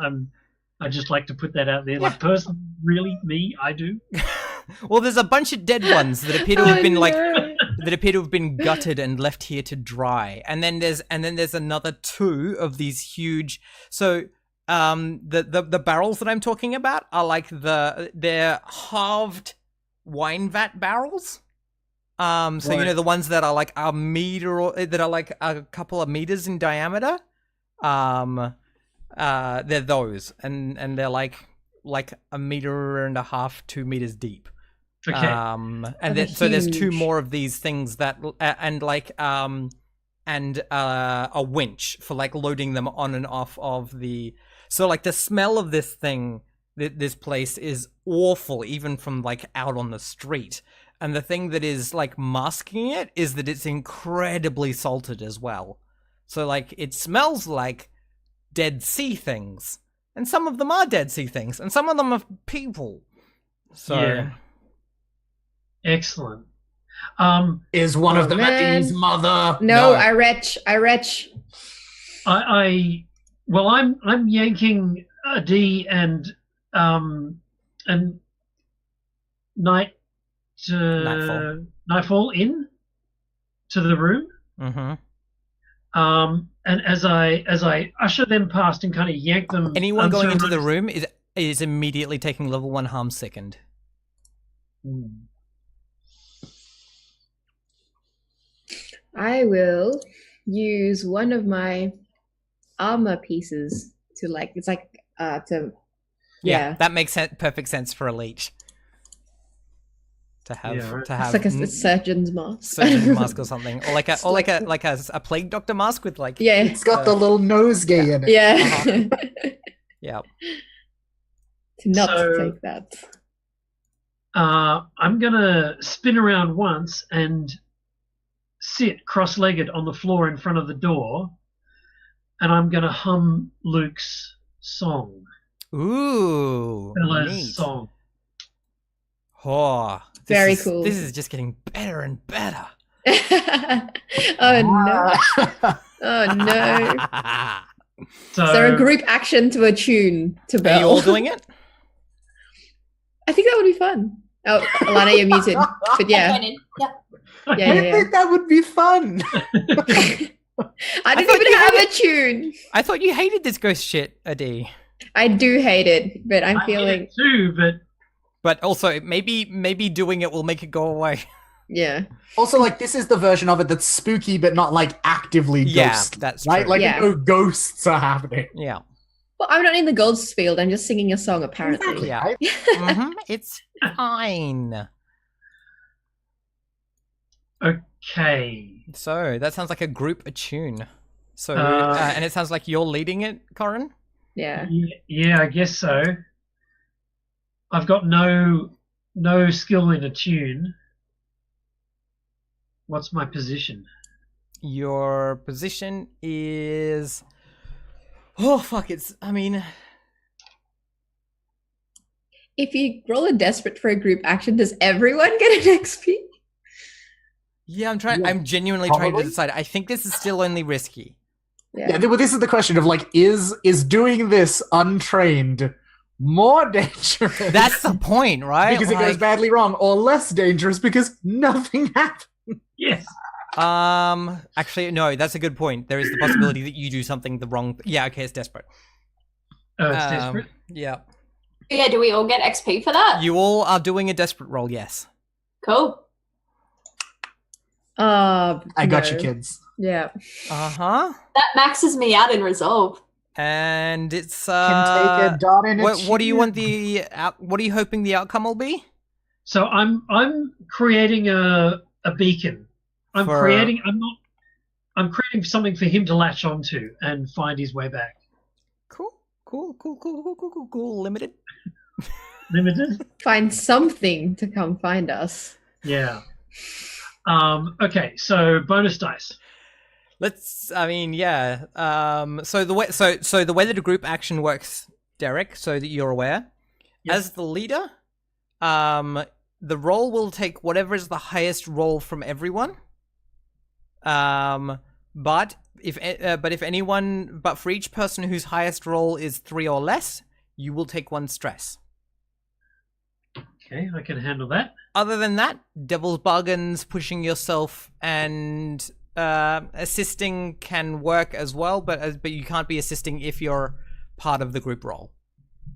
I just like to put that out there. Like, personally, really, me, I do. Well, there's a bunch of dead ones that appear to have been that appear to have been gutted and left here to dry. And then there's another 2 of these huge. So the barrels that I'm talking about are like they're halved wine vat barrels. So Right. you know, the ones that are like a meter or that are like a couple of meters in diameter. They're those, and they're like a meter and a half, 2 meters deep. Okay. So there's 2 huge. more of these things that and a winch for like loading them on and off of the. So like the smell of this thing, this place is awful, even from like out on the street. And the thing that is like masking it is that it's incredibly salted as well. So like it smells like Dead Sea things, and some of them are Dead Sea things, and some of them are people. So Yeah. Excellent. Is one of Oh, them man. Eddie's mother? No, I retch. Well, I'm yanking a D and Nightfall in to the room. Mm-hmm. And as I usher them past and kind of yank them. Anyone going into the unceremoniously- room is immediately taking level 1 harm sickened. I will use one of my armor pieces to like. It's like to. Yeah. That makes perfect sense for a leech. To have Yeah, right. to have It's like a surgeon's mask. surgeon's mask or something, or like a plague doctor mask with like Yeah. It's got the little nosegay in it. Yeah. yeah. To not So- take that. I'm gonna spin around once and sit cross-legged on the floor in front of the door, and I'm gonna hum Luke's song, Ooh, Bella's neat. song. Oh, Very cool. This is just getting better and better. Oh no! Oh no! So Is there a group action to a tune to Are Bell? you all doing it? I think that would be fun. Oh, Alana, you're muted. But yeah, Join in. Yeah. yeah, I yeah. think that would be fun. I didn't thought even you have had a tune. I thought you hated this ghost shit, Adi. I do hate it, but I'm I hate feeling, it too, but But also, maybe doing it will make it go away. yeah. Also, like, this is the version of it that's spooky, but not like actively Yeah, ghost. that's right. true. Like, Yeah. no ghosts are happening. Yeah, Well, I'm not in the ghosts field. I'm just singing a song, apparently. Exactly, Yeah. right? hmm it's fine. okay. So that sounds like a group tune. So Uh, and it sounds like you're leading it, Corin. Yeah. Yeah, I guess so. I've got no skill in a tune. What's my position? Your position is. Oh fuck! I mean, If you roll a desperate for a group action, does everyone get an XP? yeah. I'm trying. Yeah, I'm genuinely trying to probably. decide. I think this is still only risky. Yeah. Well, this is the question of like, is doing this untrained more dangerous? That's the point, right? because it goes Like, badly wrong, or less dangerous because nothing happens. Yes. Actually, no. That's a good point. There is the possibility that you do something the wrong. Yeah. Okay. It's desperate. Oh, it's desperate. Yeah. Yeah, do we all get XP for that? You all are doing a desperate roll. Yes. Cool. I got you, no. kids. Yeah. Uh huh. That maxes me out in resolve. And it's Can take a dot in. what do you want what are you hoping the outcome will be? So I'm creating a beacon. I'm For- creating something for him to latch onto and find his way back. Cool. Limited. Limited? Find something to come find us. Yeah. Okay, so bonus dice. I mean, yeah. So the way that a group action works, Derek, so that you're aware, Yep. as the leader, the roll will take whatever is the highest roll from everyone. But for each person whose highest roll is 3 or less, you will take 1 stress. Okay, I can handle that. Other than that, devil's bargains, pushing yourself, and assisting can work as well. But you can't be assisting if you're part of the group roll.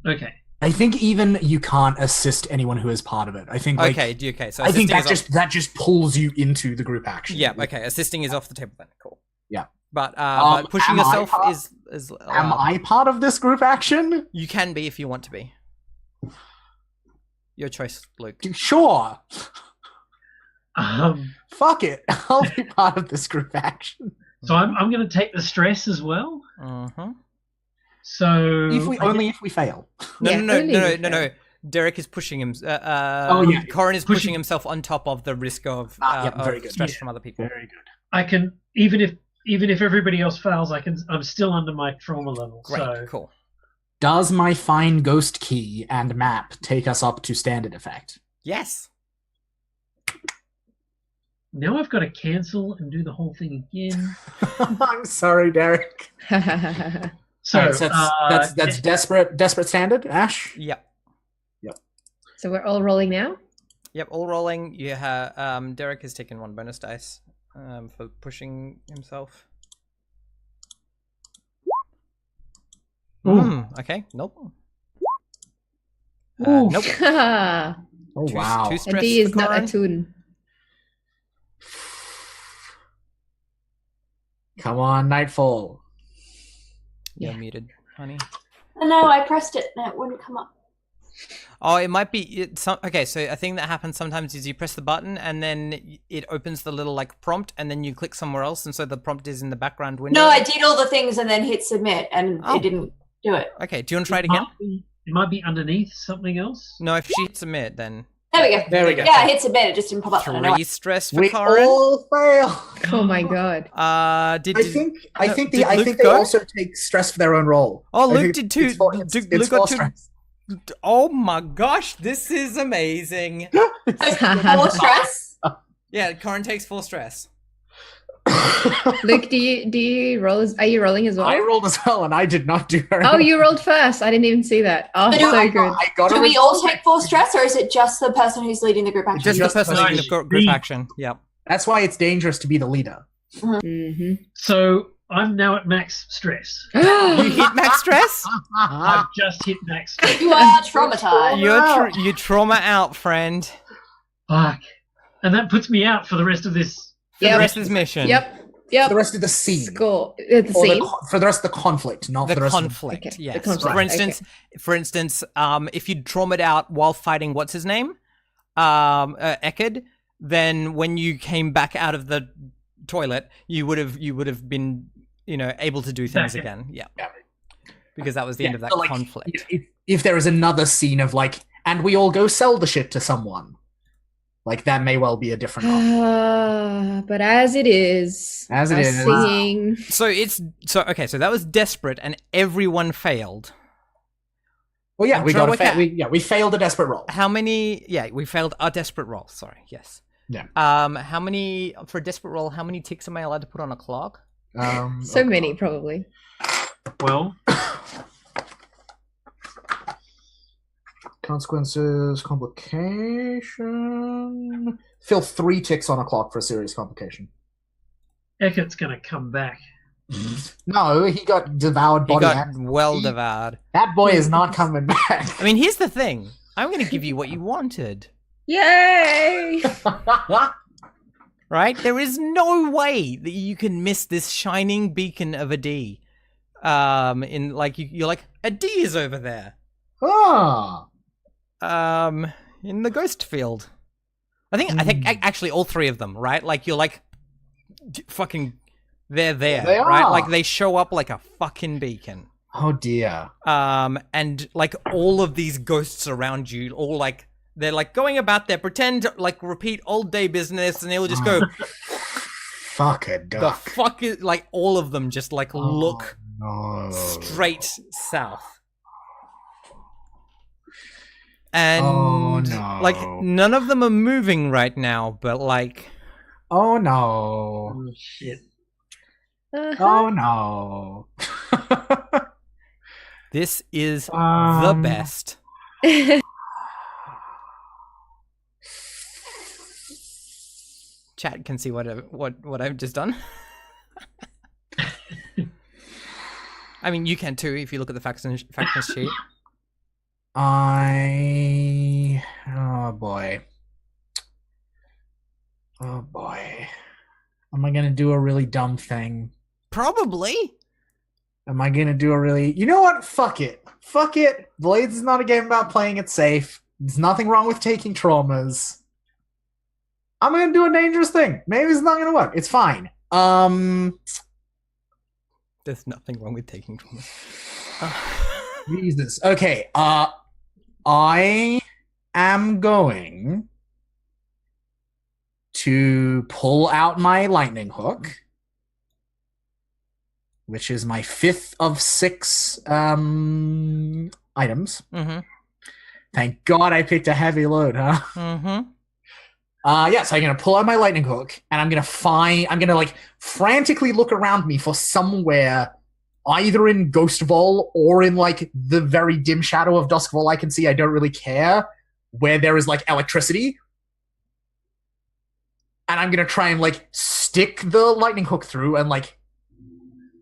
Okay. I think even you can't assist anyone who is part of it. I think. Like, okay. So I think assisting that just pulls you into the group action. Yeah. Okay. Assisting is off the table then. Cool. Yeah. But pushing yourself is. Am I part of this group action? You can be if you want to be. Your choice, Luke. Sure. Fuck it. I'll be part of this group action. So I'm going to take the stress as well. Mm-hmm. So if we fail. No. Derek is pushing him. Corin is pushing himself on top of the risk of stress from other people. Very good. I can even if everybody else fails, I'm still under my trauma level. Great, so. cool. Does my find ghost key and map take us up to standard effect? Yes. Now I've got to cancel and do the whole thing again. I'm sorry, Derek. So right, that's desperate standard, Ash. Yep. So we're all rolling now. Yep, all rolling. You have Derek has taken 1 bonus dice for pushing himself. Okay. Nope. Nope. Oh wow. 2 A stress D is for not a Corin. tune. Come on, Nightfall. You're muted, honey. Oh, no, I pressed it and it wouldn't come up. Oh, it might be okay. So a thing that happens sometimes is you press the button and then it opens the little like prompt, and then you click somewhere else, and so the prompt is in the background window. No, I did all the things and then hit submit, and it didn't do it. Okay, do you want to try it again? It might be underneath something else. No, if she hits submit, then There we go. Yeah, I hit submit. It just didn't pop up. 3 stress for We Corin. all fail. Oh my god. I think did Luke they go? also take stress for their own roll. Oh, I Luke think did too. It's Luke four got 2. stress. Oh my gosh, this is amazing. More stress? Yeah, Corin takes 4 stress. Luke, do you roll? Are you rolling as well? I rolled as well, and I did not do her. Oh, you rolled first. I didn't even see that. Oh, so good. Do we all take 4 stress, or is it just the person who's leading the group action? Just the person leading the group action. Yep. That's why it's dangerous to be the leader. Mm-hmm. So I'm now at max stress. You hit max stress? I've just hit max stress. You are traumatized. You trauma out, friend. Fuck. And that puts me out for the rest of this. For the rest of this mission. Yep. For the rest of the scene. Score. The scene. For the rest of the conflict, not The for the rest conflict, of the... yes. The conflict, For instance, if you'd traumatized out while fighting what's his name, Eckerd, then when you came back out of the toilet, you would have been, able to do things again. Yeah. Because that was the end of that conflict. If there is another scene of and we all go sell the shit to someone, that may well be a different option. But as it is, singing. So that was desperate, and everyone failed. Well, yeah, we failed a desperate roll. How many? Yeah, we failed a desperate roll. Sorry, yes. Yeah. How many for a desperate roll? How many ticks am I allowed to put on a clock? So many, probably. Well, consequences, complication. Fill 3 ticks on a clock for a serious complication. Eckert's gonna come back. No, he got devoured body. He got devoured. That boy is not coming back. I mean, here's the thing. I'm going to give you what you wanted. Yay! Right? There is no way that you can miss this shining beacon of a D. You're like, a D is over there. Ah. In the ghost field. I think actually all 3 of them, right? You're like, fucking, they're there, they right? are. They show up like a fucking beacon. Oh dear. And all of these ghosts around you, all they're going about their pretend, repeat old day business, and they'll just go, fuck a duck. The fuck is, all of them just look no. straight south. And Oh, no. like none of them are moving right now, but like Oh no. Oh, shit. Oh no. this is the Um, best. Chat can see what I've just done. I mean, you can too if you look at the factions sheet. oh boy. Oh boy. Am I gonna do a really dumb thing? Probably. Am I gonna do a really... You know what? Fuck it. Fuck it. Blades is not a game about playing it safe. There's nothing wrong with taking traumas. I'm gonna do a dangerous thing. Maybe it's not gonna work. It's fine. There's nothing wrong with taking trauma. Jesus. Okay. I am going to pull out my lightning hook, which is my 5th of 6 items. Mm-hmm. Thank God I picked a heavy load, huh? Mm-hmm. So I'm gonna pull out my lightning hook, and I'm gonna like frantically look around me for somewhere, either in Ghost Vol or in like the very dim shadow of Dusk Vol I can see. I don't really care, where there is like electricity. And I'm gonna try and like stick the lightning hook through and like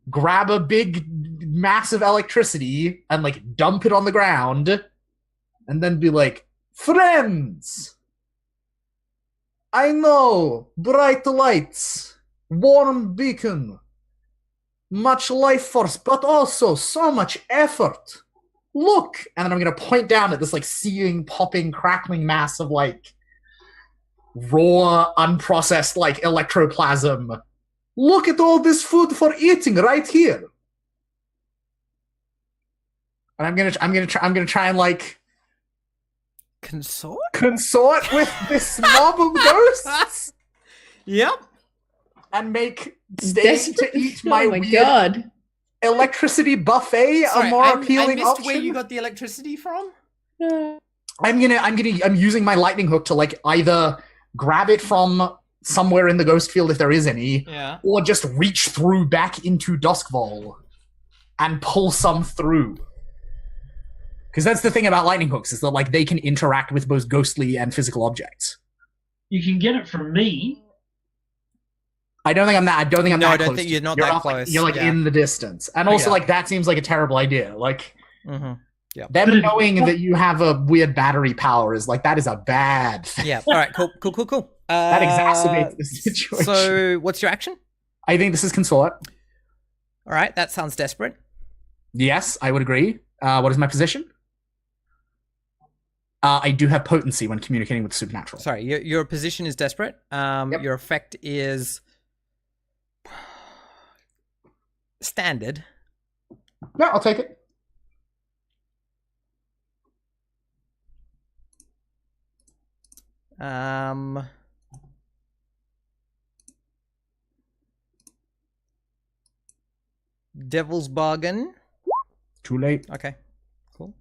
grab a big mass of electricity and like dump it on the ground, and then be like, friends, I know, bright lights, warm beacon, much life force, but also so much effort. Look! And then I'm going to point down at this like seething, popping, crackling mass of like raw, unprocessed like electroplasm. Look at all this food for eating right here. And I'm gonna try and like consort with this mob of ghosts. Yep. And make staying to eat my weird God. electricity buffet Sorry, a more I appealing missed option. where you got the electricity from. I'm using my lightning hook to like either grab it from somewhere in the ghost field if there is any, Yeah. or just reach through back into Duskval and pull some through. Because that's the thing about lightning hooks, is that like they can interact with both ghostly and physical objects. You can get it from me. I don't think I'm that close. I don't think you're not that close. You're like in the distance, and also like that seems like a terrible idea. Like them knowing that you have a weird battery power is like that is a bad thing. Yeah. All right. Cool. That exacerbates the situation. So, what's your action? I think this is consort. All right. That sounds desperate. Yes, I would agree. What is my position? I do have potency when communicating with the supernatural. Sorry, your position is desperate. Your effect is standard. Yeah, I'll take it. Devil's Bargain. Too late. Okay, cool.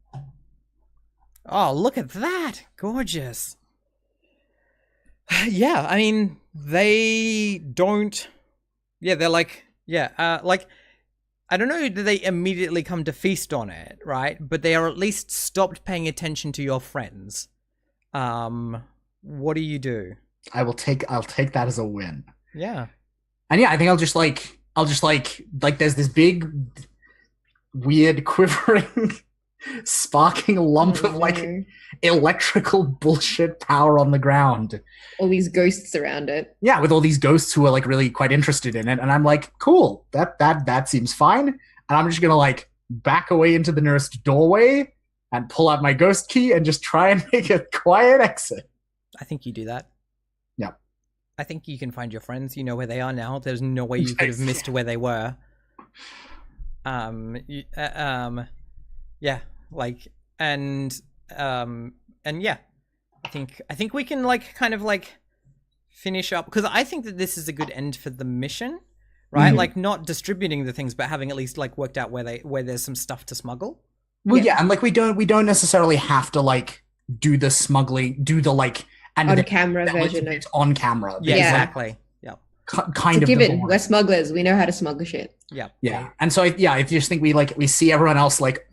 Oh, look at that. Gorgeous. Yeah, I mean, they don't... Yeah, they're like... Yeah, like... I don't know that they immediately come to feast on it, right? But they are at least stopped paying attention to your friends. What do you do? I'll take that as a win. Yeah. And yeah, I think I'll just like there's this big weird quivering sparking lump of like electrical bullshit power on the ground. All these ghosts around it. Yeah, with all these ghosts who are like really quite interested in it, and I'm like, cool, that seems fine. And I'm just gonna like back away into the nearest doorway and pull out my ghost key and just try and make a quiet exit. I think you do that. Yeah. I think you can find your friends. You know where they are now. There's no way you could have missed where they were. Yeah, like, and yeah, I think we can like kind of like finish up, because I think that this is a good end for the mission, right? Mm-hmm. Like not distributing the things, but having at least like worked out where there's some stuff to smuggle. Well, yeah, and like we don't necessarily have to like do the smuggling, do the like and On then camera sell it version to of it on camera. Yeah, Yeah. exactly. Yeah. Kind it's a of given. the We're smugglers. We know how to smuggle shit. Yeah. Yeah, and so I just think we see everyone else like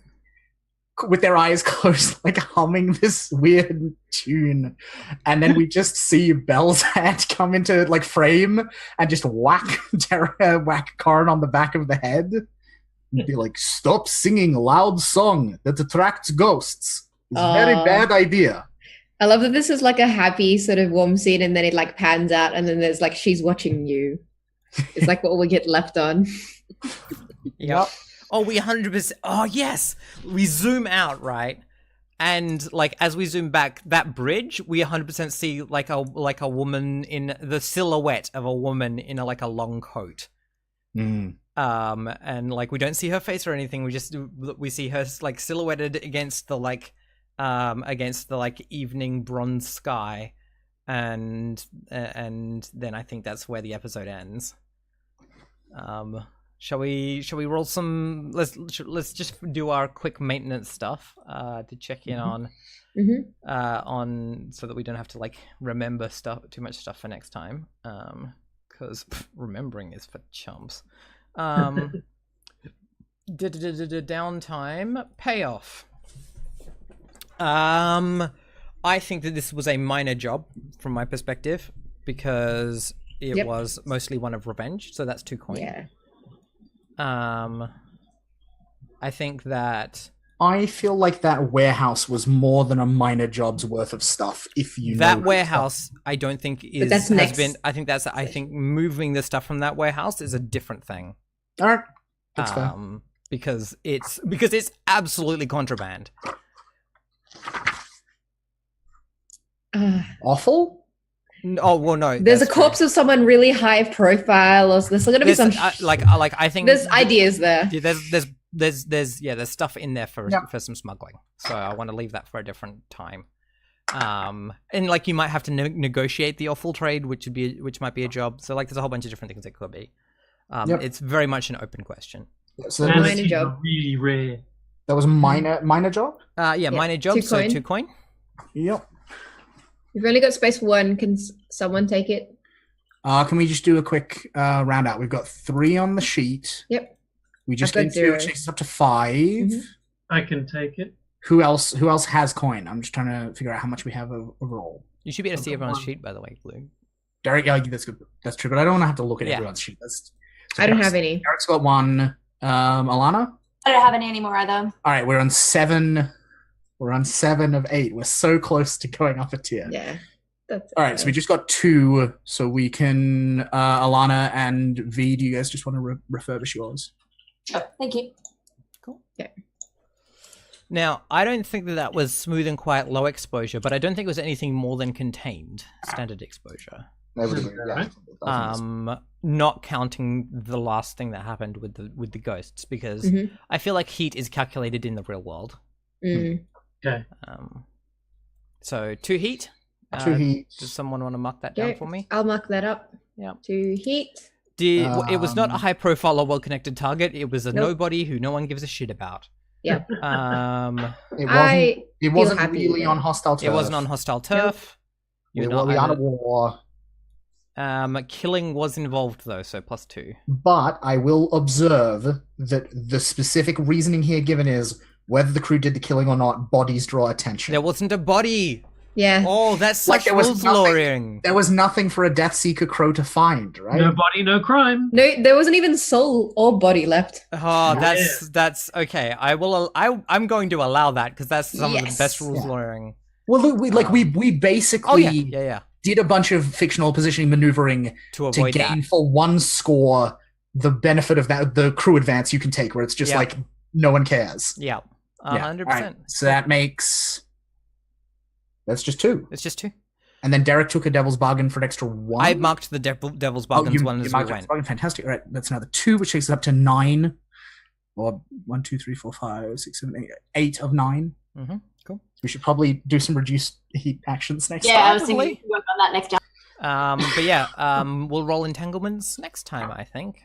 with their eyes closed, like humming this weird tune, and then we just see Belle's head come into like frame and just whack Karin on the back of the head, and be like, "Stop singing loud song that attracts ghosts. It's a very bad idea." I love that this is like a happy sort of warm scene, and then it like pans out, and then there's like she's watching you. It's like what we get left on. Yep. Oh, we 100%. Oh, yes. We zoom out, right? And like as we zoom back, that bridge, we 100% see like a woman in the silhouette of a woman in a long coat. Mm. And like we don't see her face or anything. We see her like silhouetted against the evening bronze sky, and then I think that's where the episode ends. Shall we roll some? Let's just do our quick maintenance stuff to check in on so that we don't have to like remember too much stuff for next time. Because remembering is for chumps. Downtime payoff. I think that this was a minor job from my perspective because it was mostly one of revenge, so that's 2 coins. Yeah. I think that I feel like that warehouse was more than a minor job's worth of stuff. If you that know warehouse, I don't think is that's has next. been. I think moving the stuff from that warehouse is a different thing. All right, that's fair. Because it's absolutely contraband. Awful. Oh well, no. There's a corpse of someone really high profile, or there's going to be some I think there's ideas there. Yeah, there's stuff in there for some smuggling. So I want to leave that for a different time. And like you might have to negotiate the awful trade, which might be a job. So like there's a whole bunch of different things it could be. It's very much an open question. So that was minor job. Really rare. That was a minor job. Minor job. 2 So coin. 2 coin. Yep. We've only got space for 1. Can someone take it? Can we just do a quick round out? We've got 3 on the sheet. Yep. We just I've need got 2, 0. which takes us up to 5. Mhm. I can take it. Who else has coin? I'm just trying to figure out how much we have overall. You should be able to see I've got everyone's 1. sheet, by the way, Blue. Derek, yeah, that's good. That's true, but I don't want to have to look at Yeah. everyone's sheet. So I don't Derek's- have any. Derek's got 1. Alana? I don't have any anymore either. All right, we're on 7. We're on 7 of 8. We're so close to going up a tier. Yeah. That's All right, so we just got 2, so we can Alana and V. Do you guys just want to refurbish yours? Sure. Thank you. Now, I don't think that was smooth and quiet low exposure, but I don't think it was anything more than contained standard exposure. Not counting the last thing that happened with the ghosts, because I feel like heat is calculated in the real world. Okay. So 2 heat. 2 heat. Does someone want to mark that down for me? I'll mark that up. Yeah. 2 heat. It was not a high profile or well connected target. It was a Nope. nobody who no one gives a shit about. Yep. It wasn't happy really with on it. hostile turf. It wasn't on hostile turf. We were out of war. Killing was involved though, so +2. But I will observe that the specific reasoning here given is whether the crew did the killing or not, bodies draw attention. There wasn't a body. Yeah. Oh, that's Like such there was rules nothing- lawyering. There was nothing for a Death Seeker crow to find, right? No body, no crime. No, there wasn't even soul or body left. Oh, that's okay. I'm going to allow that because that's some of the Yes. best rules lawyering. Well, look, we basically Oh yeah. did a bunch of fictional positioning maneuvering To to avoid gain that. for 1 score the benefit of that the crew advance you can take, where it's just Yeah. like no one cares. Yeah. Yeah. 100%. Alright, so that's just 2. It's just 2. And then Derek took a devil's bargain for an extra 1. I marked the devil's bargains one as we marked went. Devil's bargain. Fantastic. All right, that's another 2, which takes us up to 9. Or 1, 2, 3, 4, 5, 6, 7, 8. 8 of 9. Cool. We should probably do some reduced heat actions next Yeah, time. I was thinking we could work on that next time. But yeah, we'll roll entanglements next time, I think.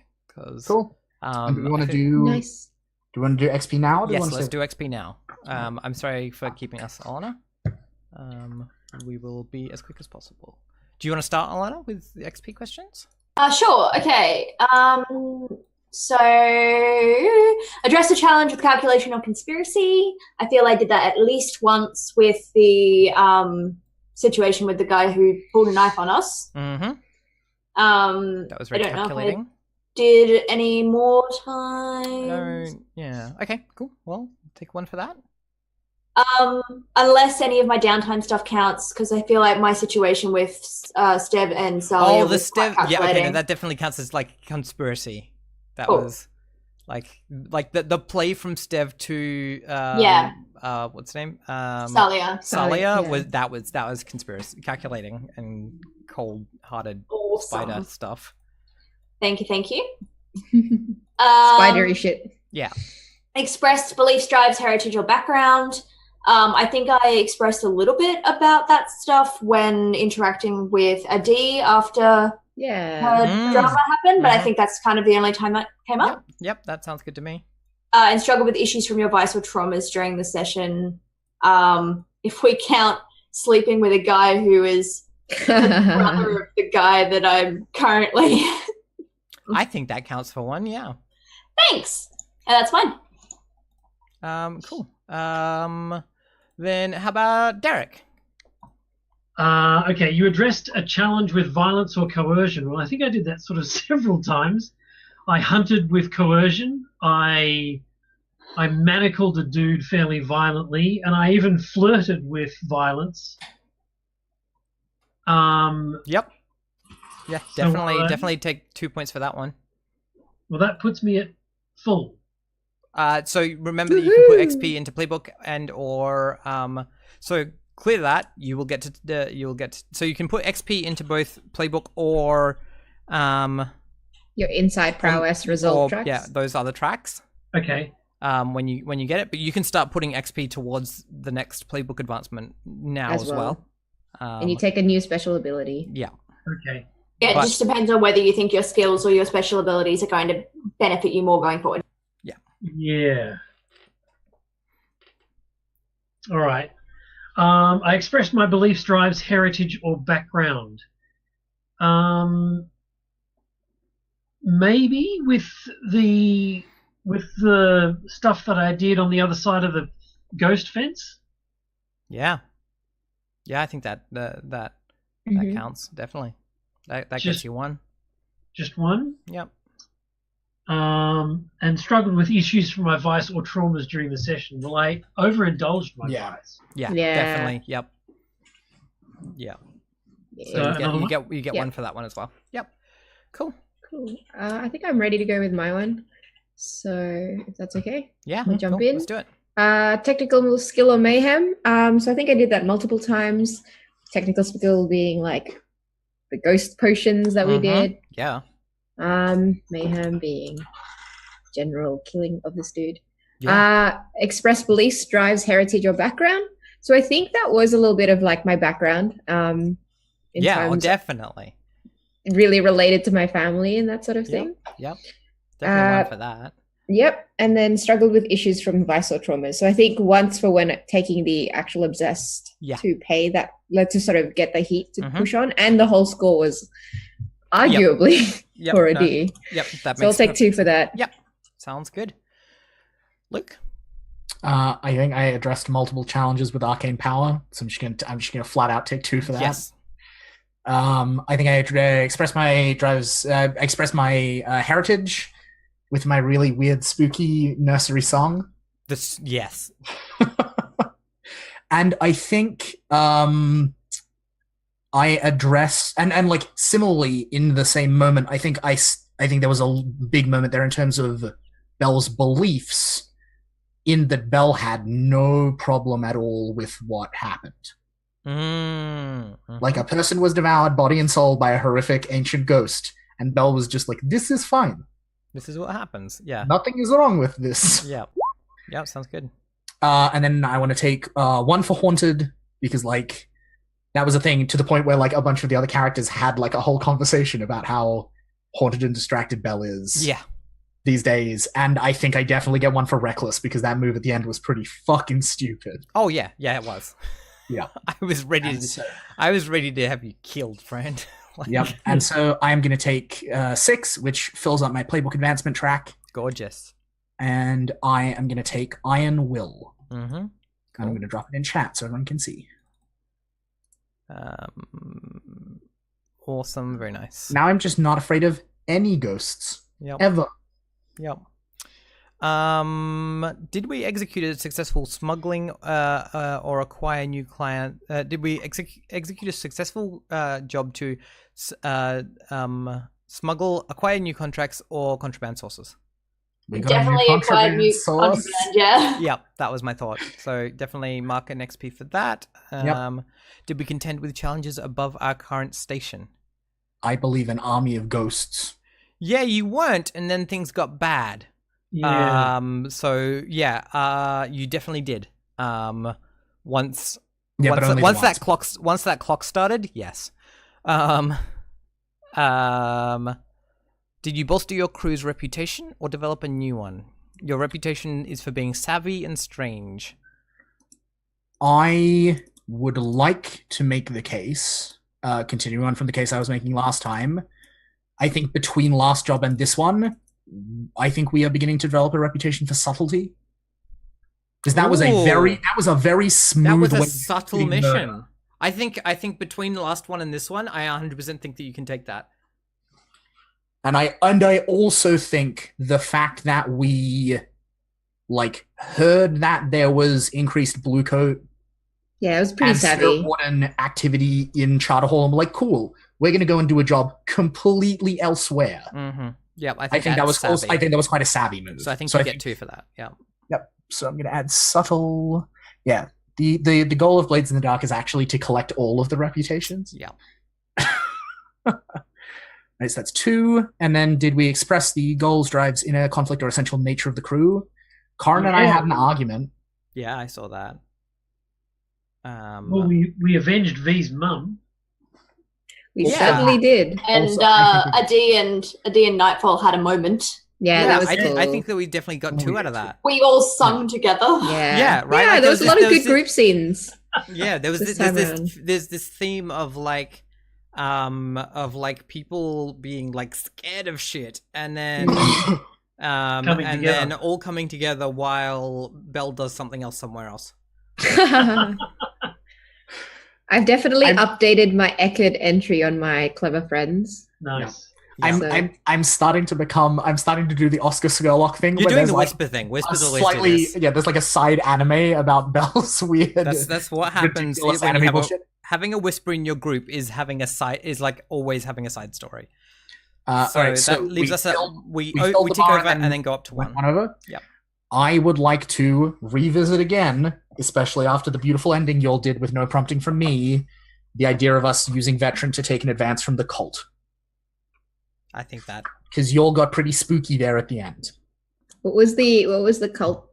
Cool. And do we want to do? Nice. Do we want to do XP now? Or do we Yes, want to let's save- do XP now. I'm sorry for keeping us, Alana. We will be as quick as possible. Do you want to start, Alana, with the XP questions? Sure. Okay. So address the challenge with calculation or conspiracy. I feel I did that at least once with the situation with the guy who pulled a knife on us. Mm-hmm. That was very I don't calculating. know if I did any more time. No. Yeah. Okay. Cool. Well, take one for that. Unless any of my downtime stuff counts, because I feel like my situation with Stev and Sally. Oh, the Stev. Yeah. Okay. No, that definitely counts as like conspiracy. That cool. was like the play from Stev to what's the name? Salia. Salia was conspiracy, calculating and cold-hearted spider stuff. Thank you. Spidery shit. Yeah. Expressed beliefs, drives, heritage, or background. I think I expressed a little bit about that stuff when interacting with Adi after her drama happened, but I think that's kind of the only time that came up. Yep, that sounds good to me. And struggle with issues from your vice or traumas during the session. If we count sleeping with a guy who is the brother of the guy that I'm currently... I think that counts for one, yeah. Thanks! And that's fine. Cool. Then how about Derek? Okay, you addressed a challenge with violence or coercion. Well, I think I did that sort of several times. I hunted with coercion. I manacled a dude fairly violently, and I even flirted with violence. Yep. Yeah, definitely take 2 points for that one. Well, that puts me at full. So remember that you can put XP into playbook or so clear that you will get to so you can put XP into both playbook or your inside prowess result tracks. Yeah, those other tracks. Okay. When you get it, but you can start putting XP towards the next playbook advancement now as well. And you take a new special ability. Yeah. Okay. Yeah, it just depends on whether you think your skills or your special abilities are going to benefit you more going forward. Yeah. All right. I expressed my beliefs, drives, heritage, or background. Maybe with the stuff that I did on the other side of the ghost fence. Yeah. Yeah, I think that counts definitely. That gets you one. Just one. Yep. And struggled with issues from my vice or traumas during the session. Well, I overindulged my vice. Yeah, definitely. Yep. Yeah. So you get one for that one as well. Yep. Cool. I think I'm ready to go with my one. So if that's okay, we'll jump in. Let's do it. Technical skill or mayhem. So I think I did that multiple times. Technical skill being like the ghost potions that we did. Yeah. Mayhem being general killing of this dude. Yeah. Express beliefs, drives, heritage, or background. So I think that was a little bit of like my background. Definitely. Really related to my family and that sort of thing. Yep. Definitely one for that. Yep. And then struggled with issues from vice or trauma. So I think once for when taking the actual obsessed to pay that, to sort of get the heat to push on. And the whole score was arguably for a D. Yep. So I'll take 2 for that. Yep. Sounds good. Luke? I think I addressed multiple challenges with arcane power, so I'm just gonna flat out take 2 for that. Yes. I think I expressed my drives, my heritage with my really weird, spooky nursery song. Yes. And I think I addressed and like similarly in the same moment, I think there was a big moment there in terms of Belle's beliefs, in that Belle had no problem at all with what happened. Like a person was devoured body and soul by a horrific ancient ghost, and Belle was just like, this is fine. This is what happens. Yeah. Nothing is wrong with this. Yeah. Yeah, sounds good. And then I want to take 1 for haunted, because like that was a thing to the point where like a bunch of the other characters had like a whole conversation about how haunted and distracted Belle is. Yeah. These days, and I think I definitely get 1 for reckless, because that move at the end was pretty fucking stupid. Oh yeah, it was. Yeah. I was ready to have you killed, friend. Yep. And so I'm going to take 6, which fills up my playbook advancement track. Gorgeous. And I am going to take Iron Will. Mm-hmm. Cool. And I'm going to drop it in chat so everyone can see. Awesome. Very nice. Now I'm just not afraid of any ghosts. Yep. Ever. Yep. Did we execute a successful smuggling or acquire new client? Did we execute a successful job to smuggle, acquire new contracts or contraband sources? We got Definitely a new acquired new source. contraband, yeah. Yep, that was my thought. So definitely mark an XP for that. Yep. Did we contend with challenges above our current station? I believe an army of ghosts. Yeah, you weren't, and then things got bad. Yeah. So yeah, you definitely did. Once once. that clock started, yes. Did you bolster your crew's reputation or develop a new one? Your reputation is for being savvy and strange. I would like to make the case, continuing on from the case I was making last time. I think between last job and this one, I think we are beginning to develop a reputation for subtlety. Because that was a very smooth. That was a way subtle of mission. murder. I think between the last one and this one, I 100% think that you can take that. And I also think the fact that we heard that there was increased blue coat. Yeah, it was pretty savvy. An activity in Charter Hall, and we're like, cool, we're going to go and do a job completely elsewhere. Mm-hmm. Yep, I think that was also, I think that was quite a savvy move. So I think you get 2 for that. Yeah. Yep. So I'm going to add subtle. Yeah. The goal of Blades in the Dark is actually to collect all of the reputations. Yeah. Right, so that's 2. And then did we express the goals, drives, inner conflict, or essential nature of the crew? Karin and I had an argument. Yeah, I saw that. Well, we avenged V's mum. We certainly did. And Also, Adi and Nightfall had a moment. Yeah, that was cool. I think that we definitely got 2 out of that. We all sung together. Yeah, right. Yeah, Like, there was a lot of good group scenes. Yeah, there's this theme of people being like scared of shit, and then then all coming together while Belle does something else somewhere else. I've definitely updated my Eckerd entry on my Clever Friends. Nice. Yeah. I'm starting to do the Oscar Sherlock thing. You're doing the Whisper thing. Whispers always do this. Yeah, there's like a side anime about Belle's weird. That's what happens when you have having a Whisper in your group is like always having a side story. So that leaves us we take over and then go up to 1. Over. Yep. I would like to revisit again, especially after the beautiful ending y'all did with no prompting from me, the idea of us using Veteran to take an advance from the cult. I think that because y'all got pretty spooky there at the end. What was the cult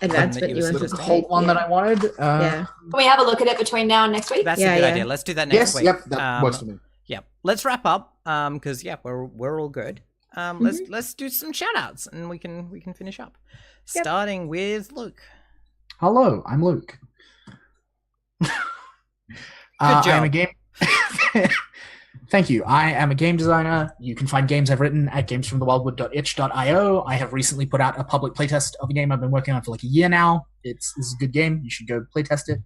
advancement you wanted to take? The cult one that I wanted. Yeah. Can we have a look at it between now and next week? That's a good idea. Let's do that next week. Yep, that works for me. Yeah, let's wrap up. Because we're all good. Let's do some shout outs and we can finish up. Yep. Starting with Luke. Hello, I'm Luke. Good job. I am a game. Thank you. I am a game designer. You can find games I've written at gamesfromthewildwood.itch.io. I have recently put out a public playtest of a game I've been working on for like a year now. This is a good game. You should go playtest it.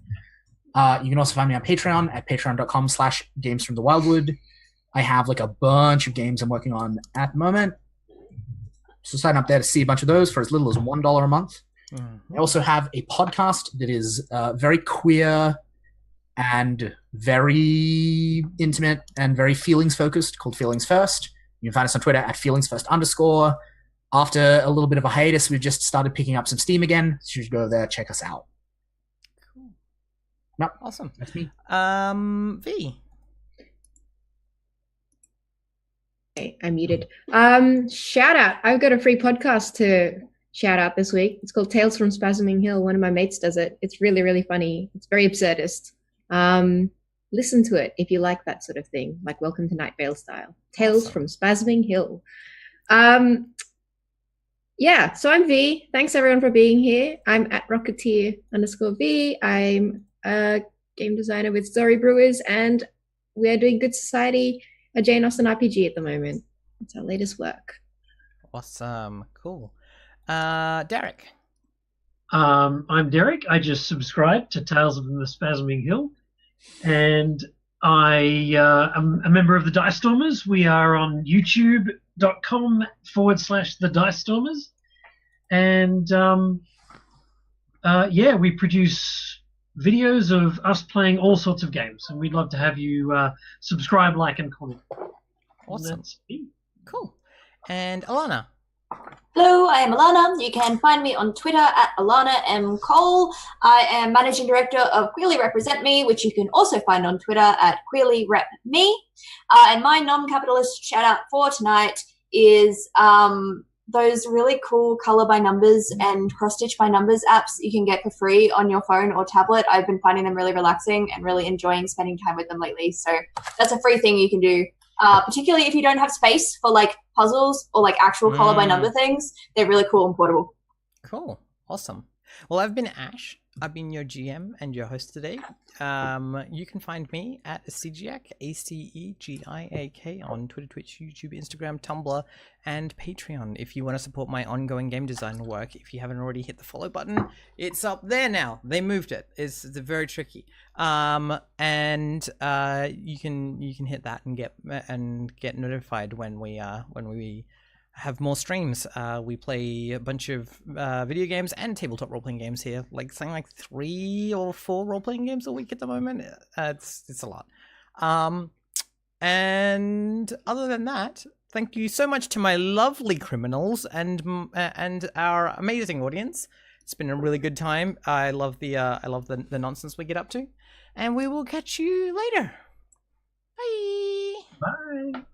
You can also find me on Patreon at patreon.com/gamesfromthewildwood. I have like a bunch of games I'm working on at the moment. So sign up there to see a bunch of those for as little as $1 a month. Mm-hmm. I also have a podcast that is very queer and very intimate and very feelings focused called Feelings First. You can find us on Twitter at feelingsfirst_. After a little bit of a hiatus, we've just started picking up some steam again. So you should go there, check us out. Cool. Yep. Awesome. That's me. V. I'm muted. Shout out. I've got a free podcast to shout out this week. It's called Tales from Spasming Hill. One of my mates does it. It's really, really funny. It's very absurdist. Listen to it if you like that sort of thing, like Welcome to Night Vale style. Tales from Spasming Hill. Yeah, so I'm V. Thanks everyone for being here. I'm at Rocketeer_V. I'm a game designer with Story Brewers, and we are doing Good Society, a Jane Austen RPG at the moment. It's our latest work. Awesome. Cool. Derek. I'm Derek. I just subscribed to Tales from the Spasming Hill, and I am a member of the Dice Stormers. We are on youtube.com/the Dice Stormers, and we produce videos of us playing all sorts of games, and we'd love to have you subscribe, like, and comment. Awesome. Cool. And Alana. Hello, I am Alana. You can find me on Twitter at Alana M. Cole. I am Managing Director of Queerly Represent Me, which you can also find on Twitter at Queerly Rep Me. And my non-capitalist shout out for tonight is those really cool color by numbers and cross stitch by numbers apps you can get for free on your phone or tablet. I've been finding them really relaxing and really enjoying spending time with them lately. So that's a free thing you can do. Particularly if you don't have space for like puzzles or like actual color by number things. They're really cool and portable. Cool. Awesome. Well, I've been Ash. I've been your GM and your host today. You can find me at Acegiak, ACEGIAK, on Twitter, Twitch, YouTube, Instagram, Tumblr, and Patreon. If you want to support my ongoing game design work, if you haven't already hit the follow button, it's up there now. They moved it. It's very tricky. You can hit that and get notified when we have more streams. We play a bunch of video games and tabletop role-playing games here, like something like 3 or 4 role-playing games a week at the moment. It's a lot. And other than that, thank you so much to my lovely criminals and our amazing audience. It's been a really good time. I love the nonsense we get up to, and we will catch you later. Bye. Bye.